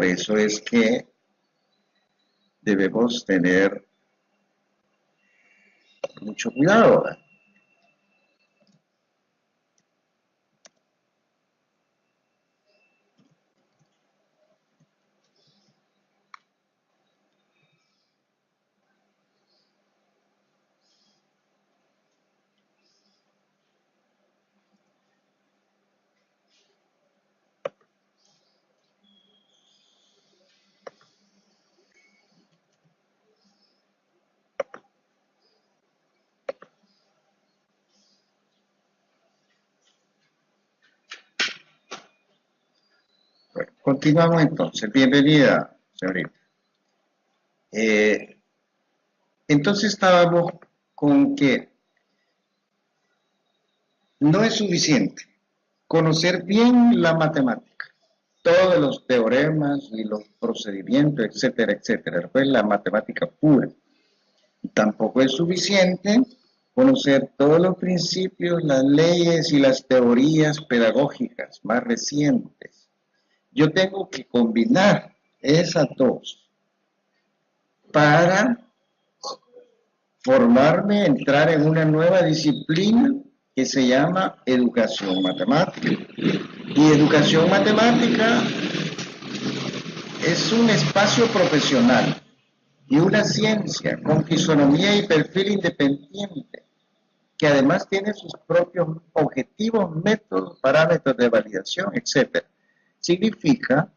eso es que debemos tener mucho cuidado, ¿verdad? Bueno, continuamos entonces. Bienvenida, señorita. Entonces estábamos con que no es suficiente conocer bien la matemática, todos los teoremas y los procedimientos, etcétera, etcétera. Pues la matemática pura. Tampoco es suficiente conocer todos los principios, las leyes y las teorías pedagógicas más recientes. Yo tengo que combinar esas dos para formarme, entrar en una nueva disciplina que se llama educación matemática. Y educación matemática es un espacio profesional y una ciencia con fisonomía y perfil independiente, que además tiene sus propios objetivos, métodos, parámetros de validación, etc. Significa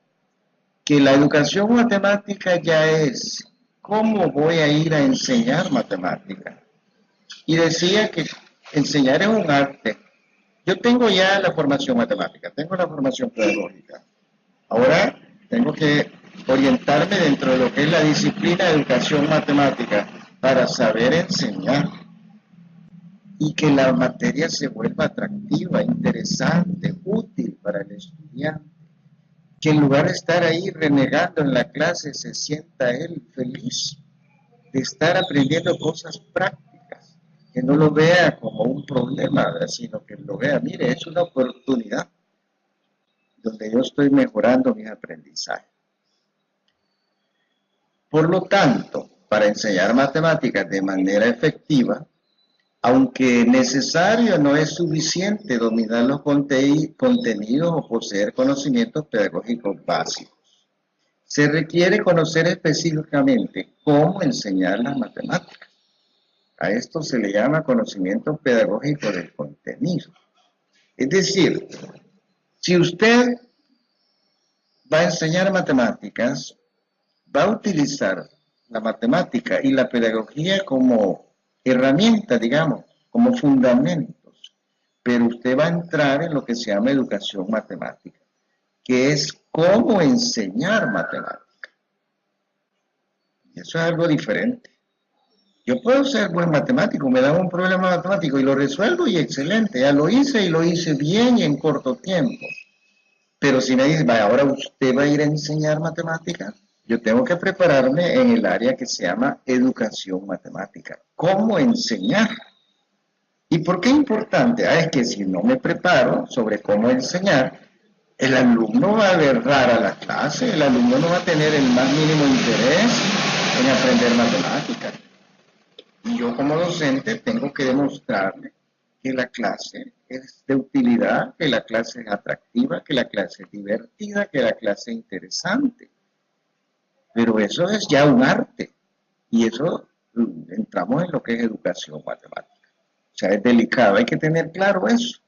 que la educación matemática ya es cómo voy a ir a enseñar matemática. Y decía que enseñar es un arte. Yo tengo ya la formación matemática, tengo la formación pedagógica. Ahora tengo que orientarme dentro de lo que es la disciplina de educación matemática para saber enseñar y que la materia se vuelva atractiva, interesante, útil para el estudiante. Que en lugar de estar ahí renegando en la clase se sienta él feliz de estar aprendiendo cosas prácticas, que no lo vea como un problema, sino que lo vea, mire, es una oportunidad donde yo estoy mejorando mis aprendizajes. Por lo tanto, para enseñar matemáticas de manera efectiva, aunque necesario, no es suficiente dominar los contenidos o poseer conocimientos pedagógicos básicos. Se requiere conocer específicamente cómo enseñar las matemáticas. A esto se le llama conocimiento pedagógico del contenido. Es decir, si usted va a enseñar matemáticas, va a utilizar la matemática y la pedagogía como herramienta, digamos, como fundamentos, pero usted va a entrar en lo que se llama educación matemática, que es cómo enseñar matemáticas. Y eso es algo diferente. Yo puedo ser buen matemático, me dan un problema matemático y lo resuelvo y excelente, ya lo hice y lo hice bien y en corto tiempo. Pero si me dice, vaya, ahora usted va a ir a enseñar matemáticas, yo tengo que prepararme en el área que se llama educación matemática. ¿Cómo enseñar? ¿Y por qué es importante? Es que si no me preparo sobre cómo enseñar, el alumno va a ver rara la clase, el alumno no va a tener el más mínimo interés en aprender matemáticas. Y yo como docente tengo que demostrarle que la clase es de utilidad, que la clase es atractiva, que la clase es divertida, que la clase es interesante. Pero eso es ya un arte. Y eso entramos en lo que es educación matemática. O sea, es delicado, hay que tener claro eso.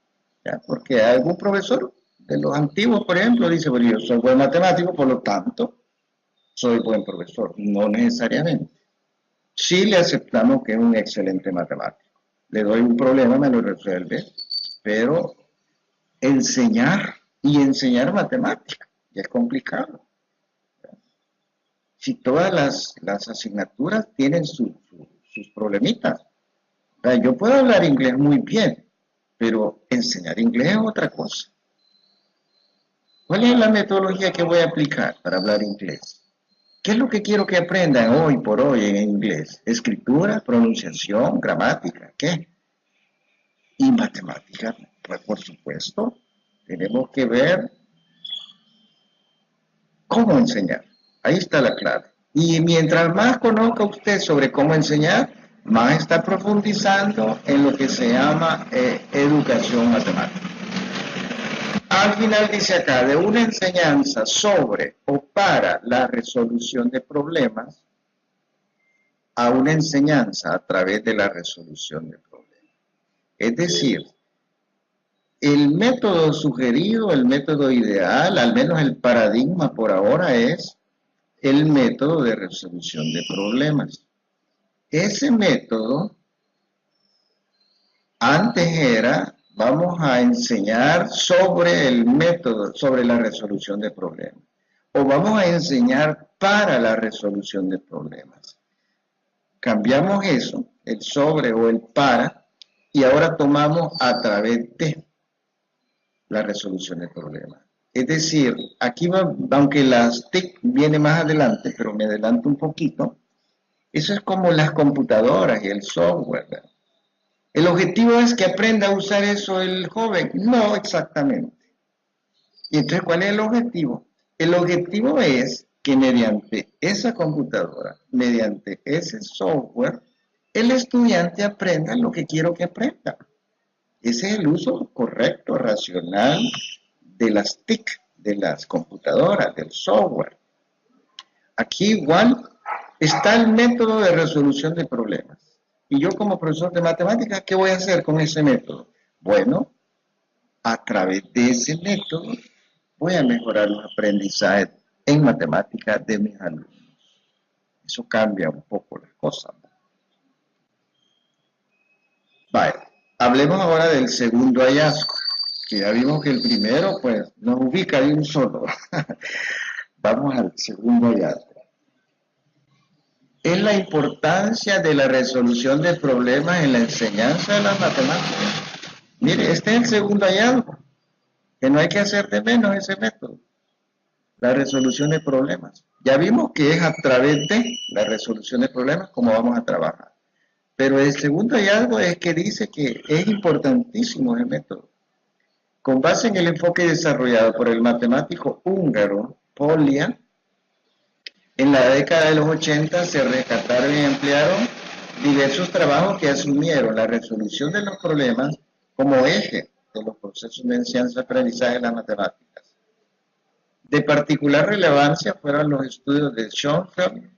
¿Ya? Porque algún profesor de los antiguos, por ejemplo, dice, bueno, yo soy buen matemático, por lo tanto, soy buen profesor. No necesariamente. Sí le aceptamos que es un excelente matemático. Le doy un problema, me lo resuelve, pero enseñar y enseñar matemáticas ya es complicado. Si todas las asignaturas tienen sus problemitas. O sea, yo puedo hablar inglés muy bien, pero enseñar inglés es otra cosa. ¿Cuál es la metodología que voy a aplicar para hablar inglés? ¿Qué es lo que quiero que aprendan hoy por hoy en inglés? Escritura, pronunciación, gramática, ¿qué? Y matemática, pues por supuesto, tenemos que ver cómo enseñar. Ahí está la clave. Y mientras más conozca usted sobre cómo enseñar, más está profundizando en lo que se llama educación matemática. Al final dice acá, de una enseñanza sobre o para la resolución de problemas a una enseñanza a través de la resolución de problemas. Es decir, el método sugerido, el método ideal, al menos el paradigma por ahora es el método de resolución de problemas. Ese método antes era, vamos a enseñar sobre el método, sobre la resolución de problemas. O vamos a enseñar para la resolución de problemas. Cambiamos eso, el sobre o el para, y ahora tomamos a través de la resolución de problemas. Es decir, aquí va, aunque las TIC viene más adelante, pero me adelanto un poquito, eso es como las computadoras y el software, ¿verdad? ¿El objetivo es que aprenda a usar eso el joven? No exactamente. ¿Y entonces cuál es el objetivo? El objetivo es que mediante esa computadora, mediante ese software, el estudiante aprenda lo que quiero que aprenda. Ese es el uso correcto, racional de las TIC, de las computadoras, del software. Aquí igual está el método de resolución de problemas. Y yo como profesor de matemáticas, ¿qué voy a hacer con ese método? Bueno, a través de ese método voy a mejorar los aprendizajes en matemáticas de mis alumnos. Eso cambia un poco las cosas. Vale, hablemos ahora del segundo hallazgo, que ya vimos que el primero pues nos ubica de un solo. Vamos al segundo hallazgo. Es la importancia de la resolución de problemas en la enseñanza de las matemáticas. Mire, este es el segundo hallazgo, que no hay que hacer de menos ese método, la resolución de problemas. Ya vimos que es a través de la resolución de problemas como vamos a trabajar. Pero el segundo hallazgo es que dice que es importantísimo el método. Con base en el enfoque desarrollado por el matemático húngaro Polya, en la década de los 80 se rescataron y emplearon diversos trabajos que asumieron la resolución de los problemas como eje de los procesos de enseñanza-aprendizaje de las matemáticas. De particular relevancia fueron los estudios de Schoenfeld.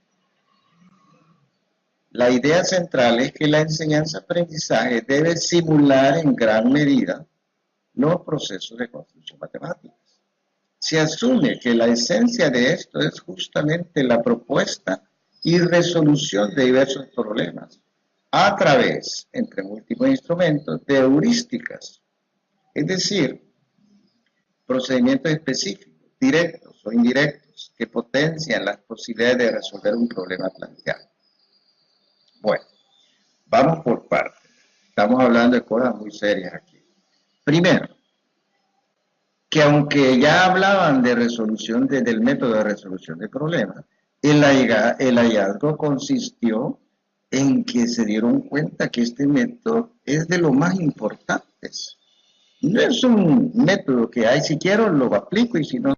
La idea central es que la enseñanza-aprendizaje debe simular en gran medida los procesos de construcción matemática. Se asume que la esencia de esto es justamente la propuesta y resolución de diversos problemas a través, entre múltiples instrumentos, de heurísticas, es decir, procedimientos específicos, directos o indirectos, que potencian las posibilidades de resolver un problema planteado. Bueno, vamos por partes. Estamos hablando de cosas muy serias aquí. Primero, que aunque ya hablaban de resolución, del método de resolución de problemas, el hallazgo consistió en que se dieron cuenta que este método es de los más importantes. No es un método que hay, si quiero lo aplico y si no.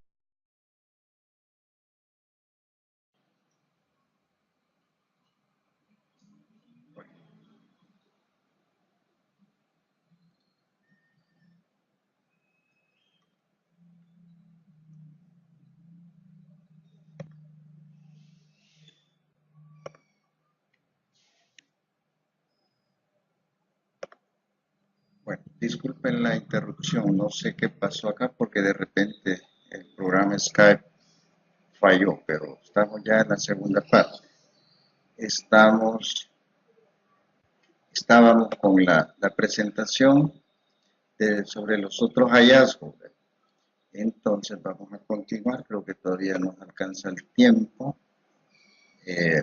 Bueno, disculpen la interrupción, no sé qué pasó acá porque de repente el programa Skype falló, pero estamos ya en la segunda parte. Estábamos con la presentación sobre los otros hallazgos. Entonces vamos a continuar, creo que todavía nos alcanza el tiempo. Eh,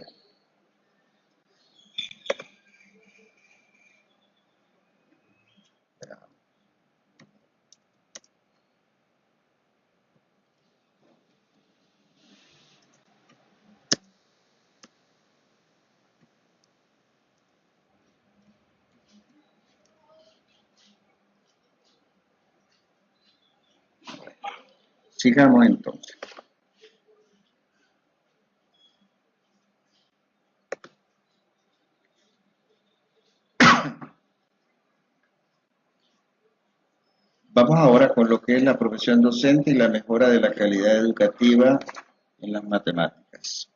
Sigamos entonces. Vamos ahora con lo que es la profesión docente y la mejora de la calidad educativa en las matemáticas.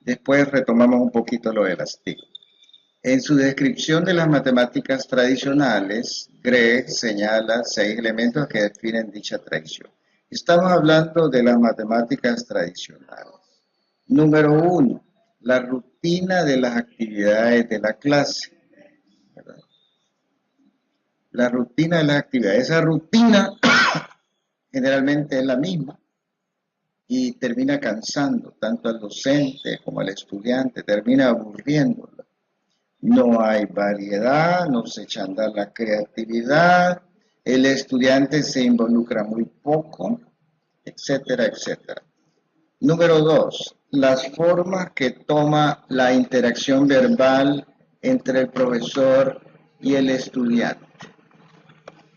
Después retomamos un poquito lo de las TIC. En su descripción de las matemáticas tradicionales, Gregg señala 6 elementos que definen dicha tradición. Estamos hablando de las matemáticas tradicionales. Número 1, la rutina de las actividades de la clase. ¿Verdad? La rutina de las actividades. Esa rutina generalmente es la misma y termina cansando tanto al docente como al estudiante, termina aburriéndolo. No hay variedad, no se echa a andar la creatividad, el estudiante se involucra muy poco, etcétera, etcétera. Número 2, las formas que toma la interacción verbal entre el profesor y el estudiante.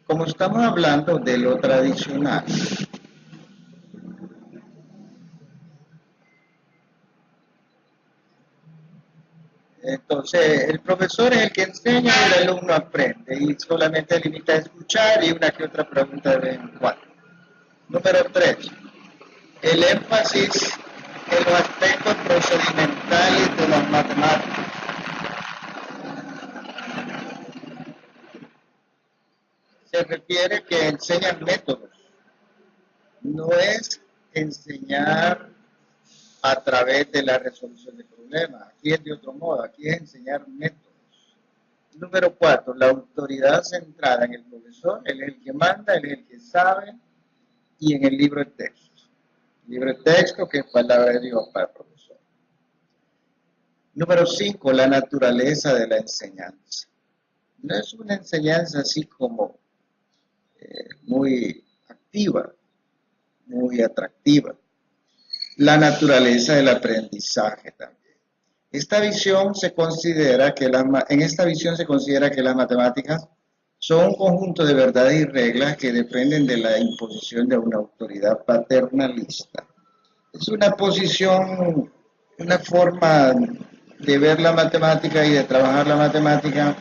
Como estamos hablando de lo tradicional, entonces el profesor es el que enseña y el alumno aprende y solamente limita a escuchar y una que otra pregunta de vez en cuando. Número 3, el énfasis en los aspectos procedimentales de las matemáticas. Se refiere que enseñan métodos. No es enseñar a través de la resolución de problemas. Aquí es de otro modo, aquí es enseñar métodos. Número 4, la autoridad centrada en el profesor, él es el que manda, él es el que sabe, y en el libro de texto. El libro de texto que es palabra de Dios para el profesor. Número 5, la naturaleza de la enseñanza. No es una enseñanza así como muy activa, muy atractiva. La naturaleza del aprendizaje también. En esta visión se considera que las matemáticas son un conjunto de verdades y reglas que dependen de la imposición de una autoridad paternalista. Es una posición, una forma de ver la matemática y de trabajar la matemática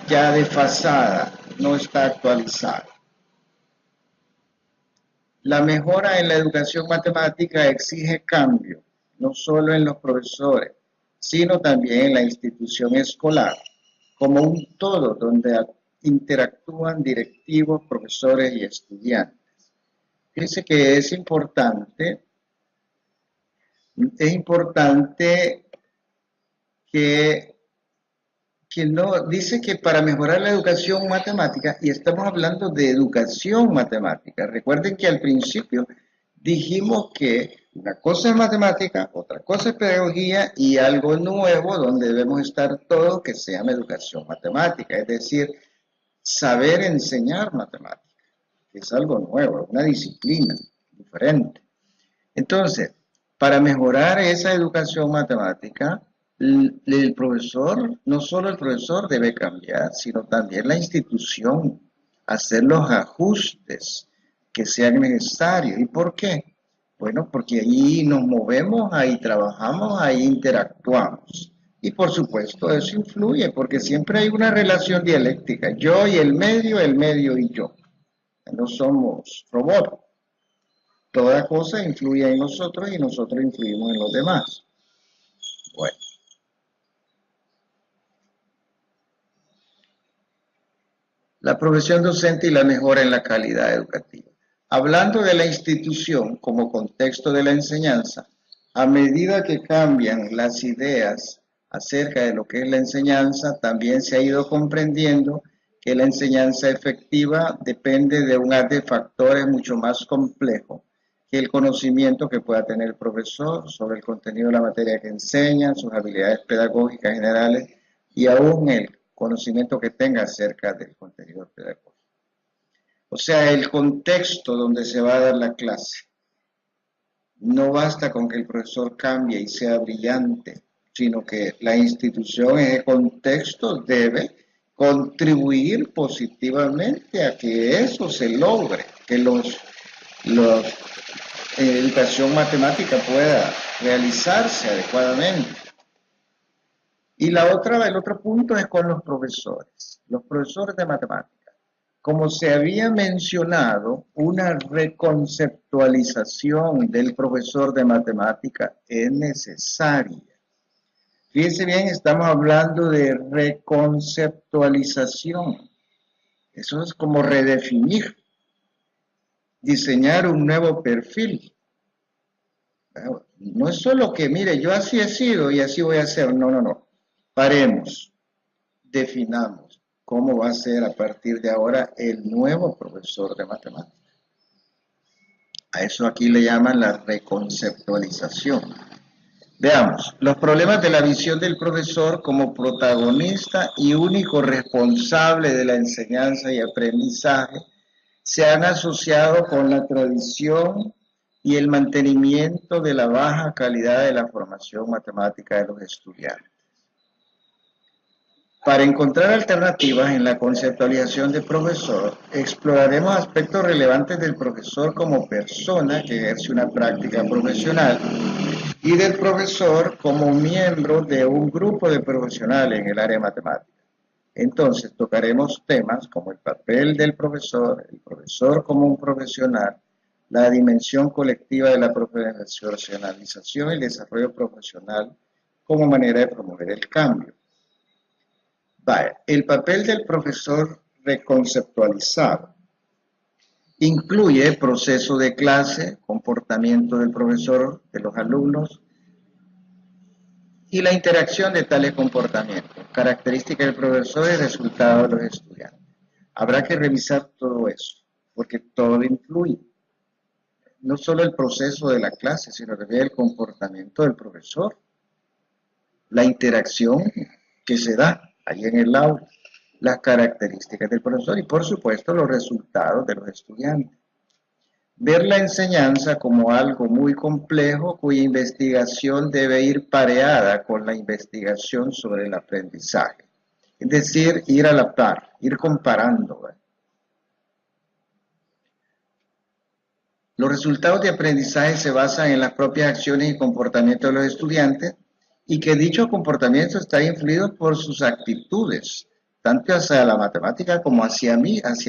ya desfasada, no está actualizada. La mejora en la educación matemática exige cambio, no solo en los profesores, sino también en la institución escolar, como un todo donde interactúan directivos, profesores y estudiantes. Fíjense que es importante que no, dice que para mejorar la educación matemática, y estamos hablando de educación matemática, recuerden que al principio dijimos que una cosa es matemática, otra cosa es pedagogía y algo nuevo donde debemos estar todos que se llama educación matemática, es decir, saber enseñar matemáticas, que es algo nuevo, una disciplina diferente. Entonces, para mejorar esa educación matemática, el profesor, no solo el profesor debe cambiar, sino también la institución, hacer los ajustes que sean necesarios. ¿Y por qué? Bueno, porque ahí nos movemos, ahí trabajamos, ahí interactuamos. Y por supuesto eso influye, porque siempre hay una relación dialéctica, yo y el medio y yo. No somos robots. Toda cosa influye en nosotros y nosotros influimos en los demás. Bueno. La profesión docente y la mejora en la calidad educativa. Hablando de la institución como contexto de la enseñanza, a medida que cambian las ideas acerca de lo que es la enseñanza, también se ha ido comprendiendo que la enseñanza efectiva depende de un arte de factores mucho más complejo que el conocimiento que pueda tener el profesor sobre el contenido de la materia que enseña, sus habilidades pedagógicas generales y aún el conocimiento que tenga acerca del contenido pedagógico. O sea, el contexto donde se va a dar la clase. No basta con que el profesor cambie y sea brillante, sino que la institución en ese contexto debe contribuir positivamente a que eso se logre, que la educación matemática pueda realizarse adecuadamente. Y el otro punto es con los profesores de matemáticas. Como se había mencionado, una reconceptualización del profesor de matemática es necesaria. Fíjense bien, estamos hablando de reconceptualización. Eso es como redefinir, diseñar un nuevo perfil. No es solo que, mire, yo así he sido y así voy a ser. No. Paremos, definamos cómo va a ser a partir de ahora el nuevo profesor de matemáticas. A eso aquí le llaman la reconceptualización. Veamos, los problemas de la visión del profesor como protagonista y único responsable de la enseñanza y aprendizaje se han asociado con la tradición y el mantenimiento de la baja calidad de la formación matemática de los estudiantes. Para encontrar alternativas en la conceptualización del profesor, exploraremos aspectos relevantes del profesor como persona que ejerce una práctica profesional y del profesor como miembro de un grupo de profesionales en el área matemática. Entonces tocaremos temas como el papel del profesor, el profesor como un profesional, la dimensión colectiva de la profesionalización y el desarrollo profesional como manera de promover el cambio. Vale, el papel del profesor reconceptualizado. Incluye proceso de clase, comportamiento del profesor, de los alumnos y la interacción de tales comportamientos, características del profesor y resultados de los estudiantes. Habrá que revisar todo eso, porque todo influye. No solo el proceso de la clase, sino también el comportamiento del profesor, la interacción que se da ahí en el aula, las características del profesor y por supuesto los resultados de los estudiantes. Ver la enseñanza como algo muy complejo cuya investigación debe ir pareada con la investigación sobre el aprendizaje. Es decir, ir a la par, ir comparando. Los resultados de aprendizaje se basan en las propias acciones y comportamientos de los estudiantes y que dicho comportamiento está influido por sus actitudes, tanto hacia la matemática como hacia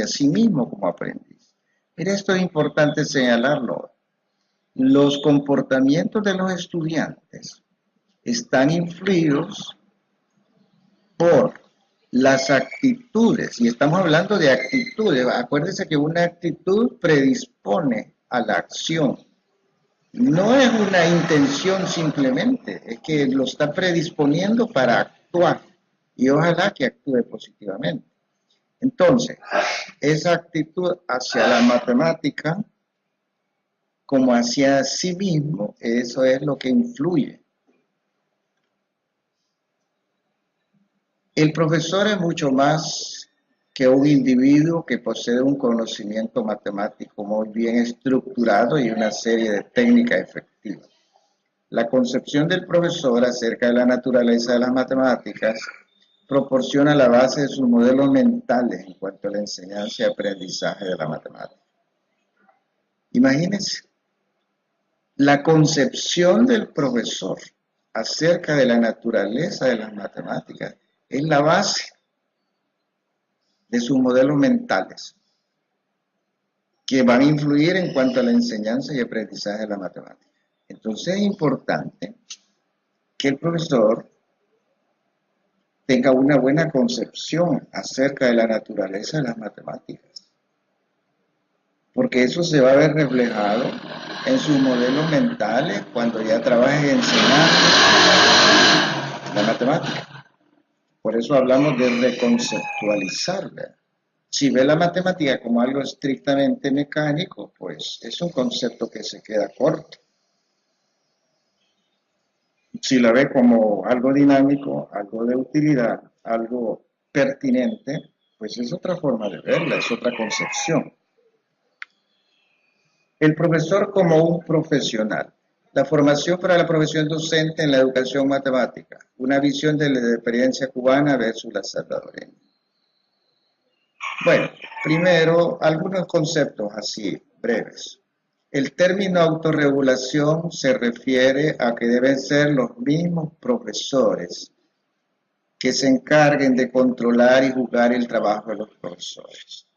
sí mismo como aprendiz. Mire, esto es importante señalarlo. Los comportamientos de los estudiantes están influidos por las actitudes, y estamos hablando de actitudes. Acuérdense que una actitud predispone a la acción. No es una intención simplemente, es que lo está predisponiendo para actuar y ojalá que actúe positivamente. Entonces, esa actitud hacia la matemática como hacia sí mismo, eso es lo que influye. El profesor es mucho más que un individuo que posee un conocimiento matemático muy bien estructurado y una serie de técnicas efectivas. La concepción del profesor acerca de la naturaleza de las matemáticas proporciona la base de sus modelos mentales en cuanto a la enseñanza y aprendizaje de la matemática. Imagínense, la concepción del profesor acerca de la naturaleza de las matemáticas es la base de sus modelos mentales que van a influir en cuanto a la enseñanza y aprendizaje de la matemática. Entonces es importante que el profesor tenga una buena concepción acerca de la naturaleza de las matemáticas, porque eso se va a ver reflejado en sus modelos mentales cuando ya trabaje enseñando la matemática. Por eso hablamos de reconceptualizarla. Si ve la matemática como algo estrictamente mecánico, pues es un concepto que se queda corto. Si la ve como algo dinámico, algo de utilidad, algo pertinente, pues es otra forma de verla, es otra concepción. El profesor como un profesional. La formación para la profesión docente en la educación matemática. Una visión de la experiencia cubana versus la salvadoreña. Bueno, primero, algunos conceptos así, breves. El término autorregulación se refiere a que deben ser los mismos profesores que se encarguen de controlar y juzgar el trabajo de los profesores.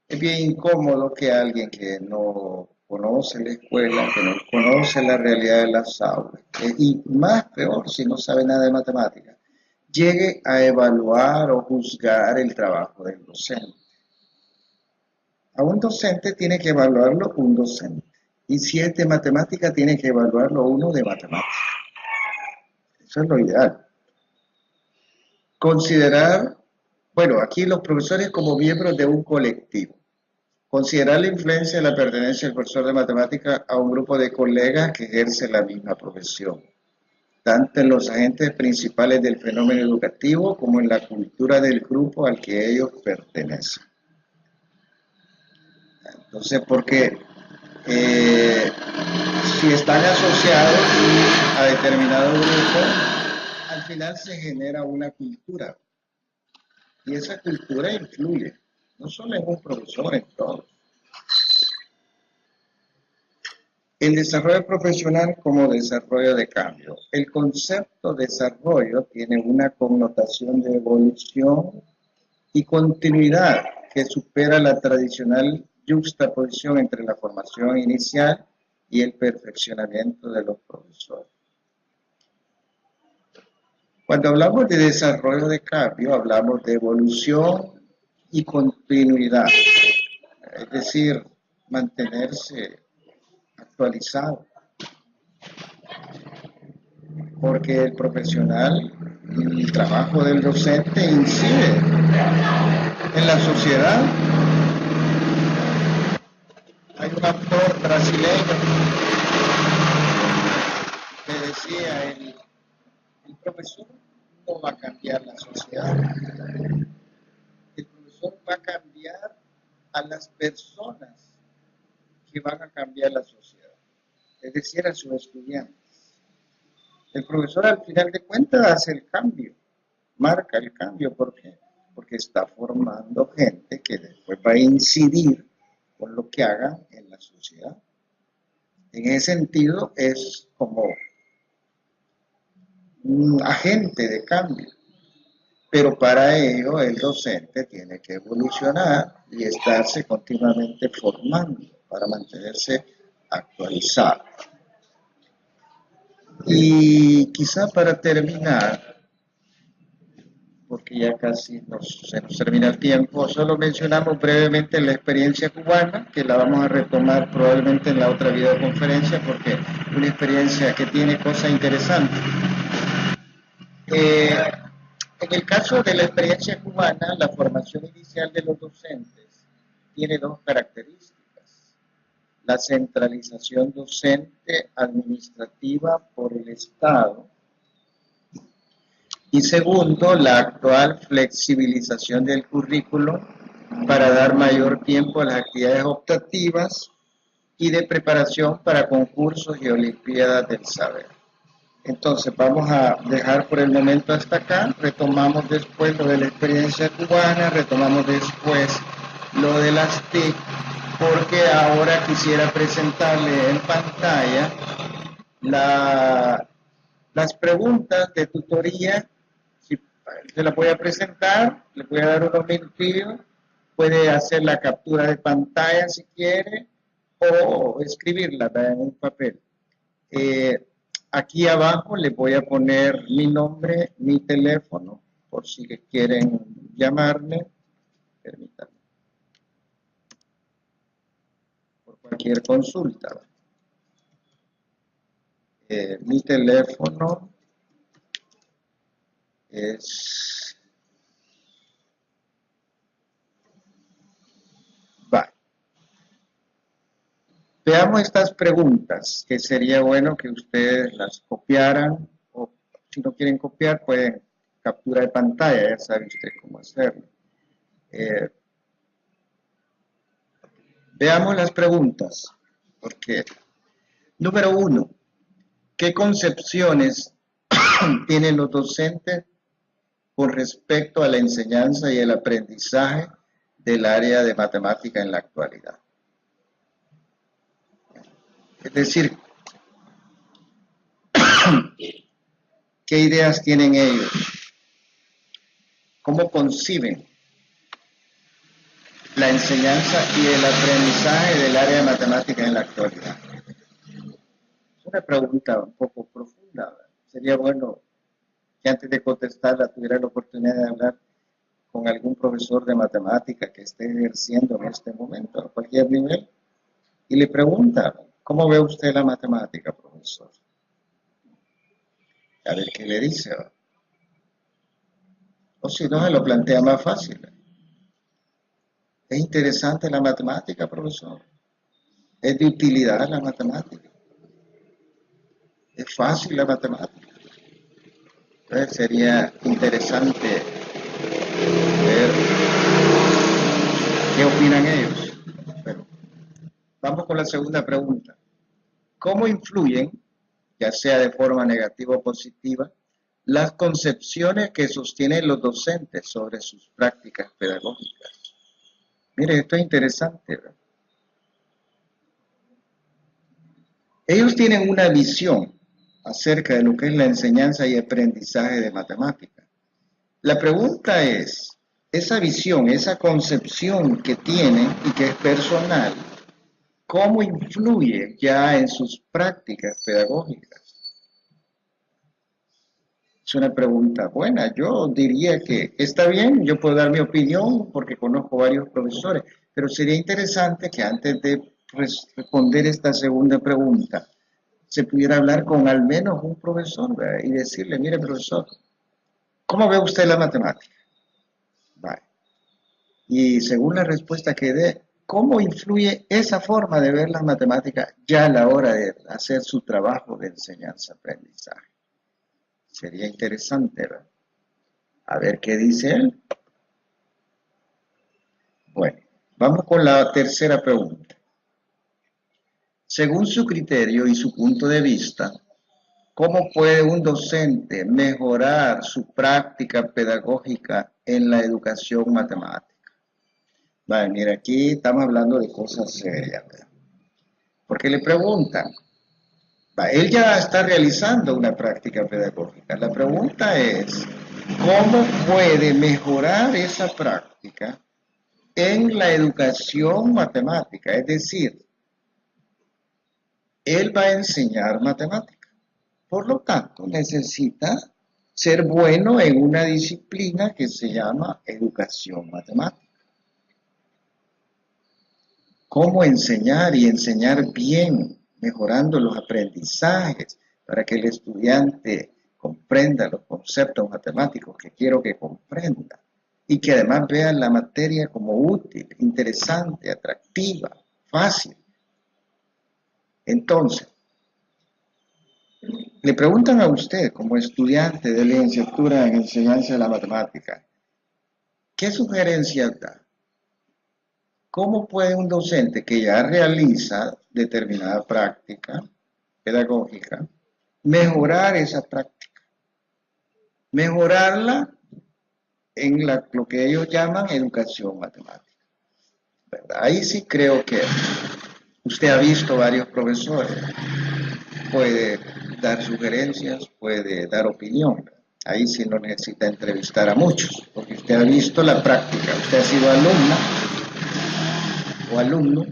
Es bien incómodo que alguien que no conoce la escuela, que no conoce la realidad de las aulas, y más peor si no sabe nada de matemáticas, llegue a evaluar o juzgar el trabajo del docente. A un docente tiene que evaluarlo un docente. Y si es de matemática, tiene que evaluarlo uno de matemática. Eso es lo ideal. Considerar, bueno, aquí los profesores como miembros de un colectivo. Considerar la influencia de la pertenencia del profesor de matemática a un grupo de colegas que ejercen la misma profesión, tanto en los agentes principales del fenómeno educativo como en la cultura del grupo al que ellos pertenecen. Entonces, porque si están asociados a determinado grupo, al final se genera una cultura. Y esa cultura influye, no solo en un profesor, en todos. El desarrollo profesional como desarrollo de cambio. El concepto de desarrollo tiene una connotación de evolución y continuidad que supera la tradicional yuxtaposición entre la formación inicial y el perfeccionamiento de los profesores. Cuando hablamos de desarrollo de cambio, hablamos de evolución y continuidad. Es decir, mantenerse actualizado, porque el profesional y el trabajo del docente incide en la sociedad. Hay un autor brasileño que decía, el profesor no va a cambiar la sociedad, el profesor va a cambiar a las personas que van a cambiar la sociedad, es decir, a sus estudiantes. El profesor al final de cuentas hace el cambio, marca el cambio. ¿Por qué? Porque está formando gente que después va a incidir con lo que hagan en la sociedad. En ese sentido es como un agente de cambio, pero para ello el docente tiene que evolucionar y estarse continuamente formando para mantenerse actualizado. Y quizá para terminar, porque ya casi se nos termina el tiempo, solo mencionamos brevemente la experiencia cubana, que la vamos a retomar probablemente en la otra videoconferencia, porque es una experiencia que tiene cosas interesantes. En el caso de la experiencia cubana, la formación inicial de los docentes tiene dos características: la centralización docente administrativa por el Estado, y segundo, la actual flexibilización del currículo para dar mayor tiempo a las actividades optativas y de preparación para concursos y olimpiadas del saber. Entonces vamos a dejar por el momento hasta acá, retomamos después lo de la experiencia cubana, retomamos después lo de las TIC, porque ahora quisiera presentarle en pantalla las preguntas de tutoría. Si se las voy a presentar, le voy a dar unos minutillos, puede hacer la captura de pantalla si quiere, o escribirla en un papel. Aquí abajo les voy a poner mi nombre, mi teléfono, por si quieren llamarme. Permítanme. Por cualquier consulta. Mi teléfono es... Va. Veamos estas preguntas, que sería bueno que ustedes las copiaran, o si no quieren copiar, pueden captura de pantalla, ya sabe usted cómo hacerlo. Veamos las preguntas, porque número 1, ¿qué concepciones tienen los docentes con respecto a la enseñanza y el aprendizaje del área de matemática en la actualidad? Es decir, ¿qué ideas tienen ellos? ¿Cómo conciben la enseñanza y el aprendizaje del área de matemática en la actualidad? Es una pregunta un poco profunda. Sería bueno que antes de contestarla tuviera la oportunidad de hablar con algún profesor de matemática que esté ejerciendo en este momento a cualquier nivel y le pregunta: ¿cómo ve usted la matemática, profesor? A ver qué le dice. O si no, se lo plantea más fácil. ¿Es interesante la matemática, profesor? ¿Es de utilidad la matemática? ¿Es fácil la matemática? Entonces sería interesante ver qué opinan ellos. Pero vamos con la segunda pregunta. ¿Cómo influyen, ya sea de forma negativa o positiva, las concepciones que sostienen los docentes sobre sus prácticas pedagógicas? Mire, esto es interesante, ¿verdad? Ellos tienen una visión acerca de lo que es la enseñanza y aprendizaje de matemáticas. La pregunta es, esa visión, esa concepción que tienen y que es personal, ¿cómo influye ya en sus prácticas pedagógicas? Es una pregunta buena. Yo diría que está bien, yo puedo dar mi opinión porque conozco varios profesores, pero sería interesante que antes de responder esta segunda pregunta, se pudiera hablar con al menos un profesor, ¿verdad? Y decirle, mire profesor, ¿cómo ve usted la matemática? Vale. Y según la respuesta que dé, ¿cómo influye esa forma de ver las matemáticas ya a la hora de hacer su trabajo de enseñanza-aprendizaje? Sería interesante, ¿verdad? A ver qué dice él. Bueno, vamos con la tercera pregunta. Según su criterio y su punto de vista, ¿cómo puede un docente mejorar su práctica pedagógica en la educación matemática? Vale, mira, aquí estamos hablando de cosas serias, ¿verdad? Porque le preguntan, él ya está realizando una práctica pedagógica. La pregunta es, ¿cómo puede mejorar esa práctica en la educación matemática? Es decir, él va a enseñar matemática. Por lo tanto, necesita ser bueno en una disciplina que se llama educación matemática. ¿Cómo enseñar y enseñar bien, mejorando los aprendizajes para que el estudiante comprenda los conceptos matemáticos que quiero que comprenda y que además vea la materia como útil, interesante, atractiva, fácil? Entonces, le preguntan a usted como estudiante de licenciatura en enseñanza de la matemática, ¿qué sugerencias da? ¿Cómo puede un docente que ya realiza determinada práctica pedagógica mejorar esa práctica? Mejorarla en lo que ellos llaman educación matemática, ¿verdad? Ahí sí creo que usted ha visto varios profesores, puede dar sugerencias, puede dar opinión. Ahí sí no necesita entrevistar a muchos, porque usted ha visto la práctica, usted ha sido alumna o alumno,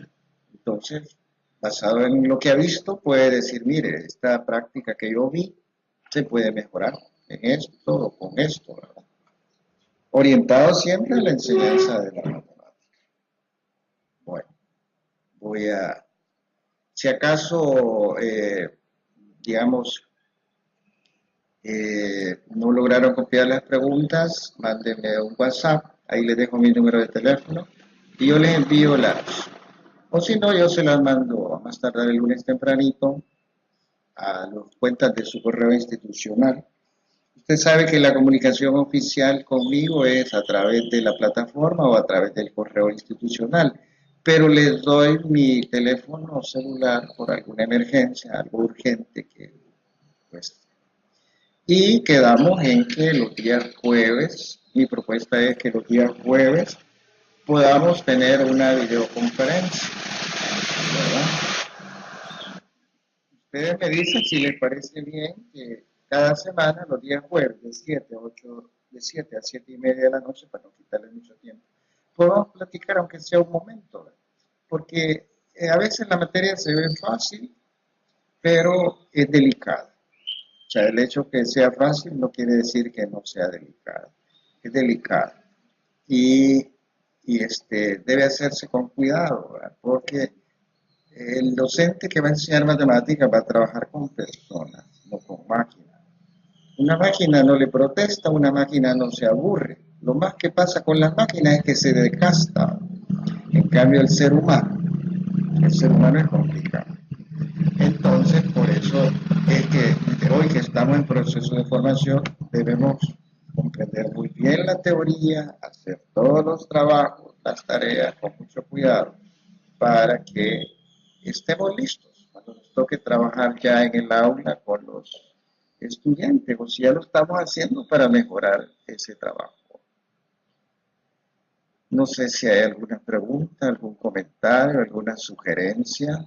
entonces, basado en lo que ha visto, puede decir, mire, esta práctica que yo vi se puede mejorar en esto o con esto, ¿verdad? Orientado siempre a la enseñanza de la matemática. Bueno, voy a, si acaso, digamos, no lograron copiar las preguntas, mándenme un WhatsApp, ahí les dejo mi número de teléfono y yo les envío las, o si no, yo se las mando a más tardar el lunes tempranito a las cuentas de su correo institucional. Usted sabe que la comunicación oficial conmigo es a través de la plataforma o a través del correo institucional, pero les doy mi teléfono celular por alguna emergencia, algo urgente que pues. Y quedamos en que los días jueves, mi propuesta es que los días jueves podamos tener una videoconferencia, ¿verdad? Ustedes me dicen si les parece bien que cada semana, los días jueves, de 7 a 8, de 7 a 7 y media de la noche, para no quitarles mucho tiempo, podamos platicar aunque sea un momento, ¿verdad? Porque a veces la materia se ve fácil, pero es delicada. O sea, el hecho que sea fácil no quiere decir que no sea delicada. Es delicada. Y, debe hacerse con cuidado, ¿verdad? Porque el docente que va a enseñar matemáticas va a trabajar con personas, no con máquinas. Una máquina no le protesta, una máquina no se aburre. Lo más que pasa con las máquinas es que se desgasta. En cambio, el ser humano es complicado. Entonces, por eso es que hoy que estamos en proceso de formación, debemos comprender muy bien la teoría, hacer todos los trabajos, las tareas con mucho cuidado para que estemos listos cuando nos toque trabajar ya en el aula con los estudiantes, o si ya lo estamos haciendo para mejorar ese trabajo. No sé si hay alguna pregunta, algún comentario, alguna sugerencia.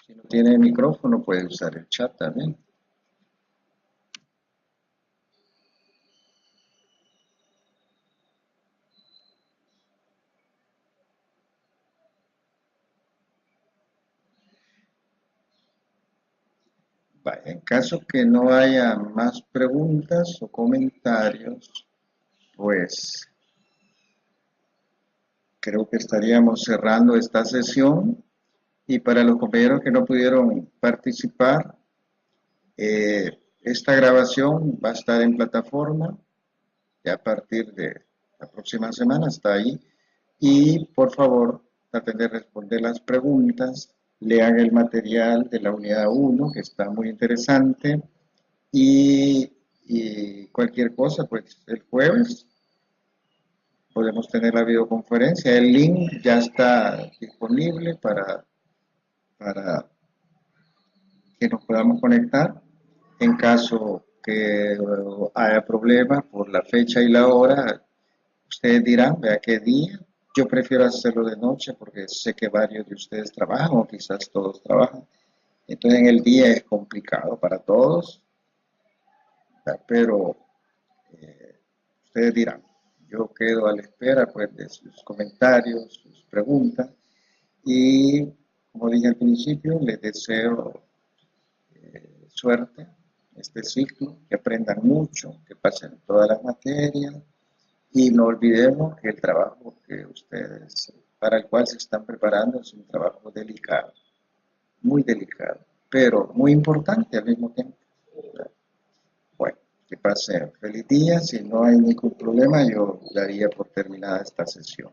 Si no tiene micrófono, puede usar el chat también. Vaya, en caso que no haya más preguntas o comentarios, pues creo que estaríamos cerrando esta sesión. Y para los compañeros que no pudieron participar, esta grabación va a estar en plataforma ya a partir de la próxima semana, está ahí. Y por favor, traten de responder las preguntas, lean el material de la unidad 1, que está muy interesante, y cualquier cosa, pues el jueves podemos tener la videoconferencia. El link ya está disponible para que nos podamos conectar. En caso que haya problemas por la fecha y la hora, ustedes dirán, vea qué día. Yo prefiero hacerlo de noche porque sé que varios de ustedes trabajan o quizás todos trabajan. Entonces en el día es complicado para todos, ¿verdad? Pero ustedes dirán. Yo quedo a la espera pues de sus comentarios, sus preguntas y como dije al principio, les deseo suerte este ciclo, que aprendan mucho, que pasen todas las materias y no olvidemos que el trabajo que ustedes, para el cual se están preparando, es un trabajo delicado, muy delicado, pero muy importante al mismo tiempo. Bueno, que pasen feliz día, si no hay ningún problema yo daría por terminada esta sesión.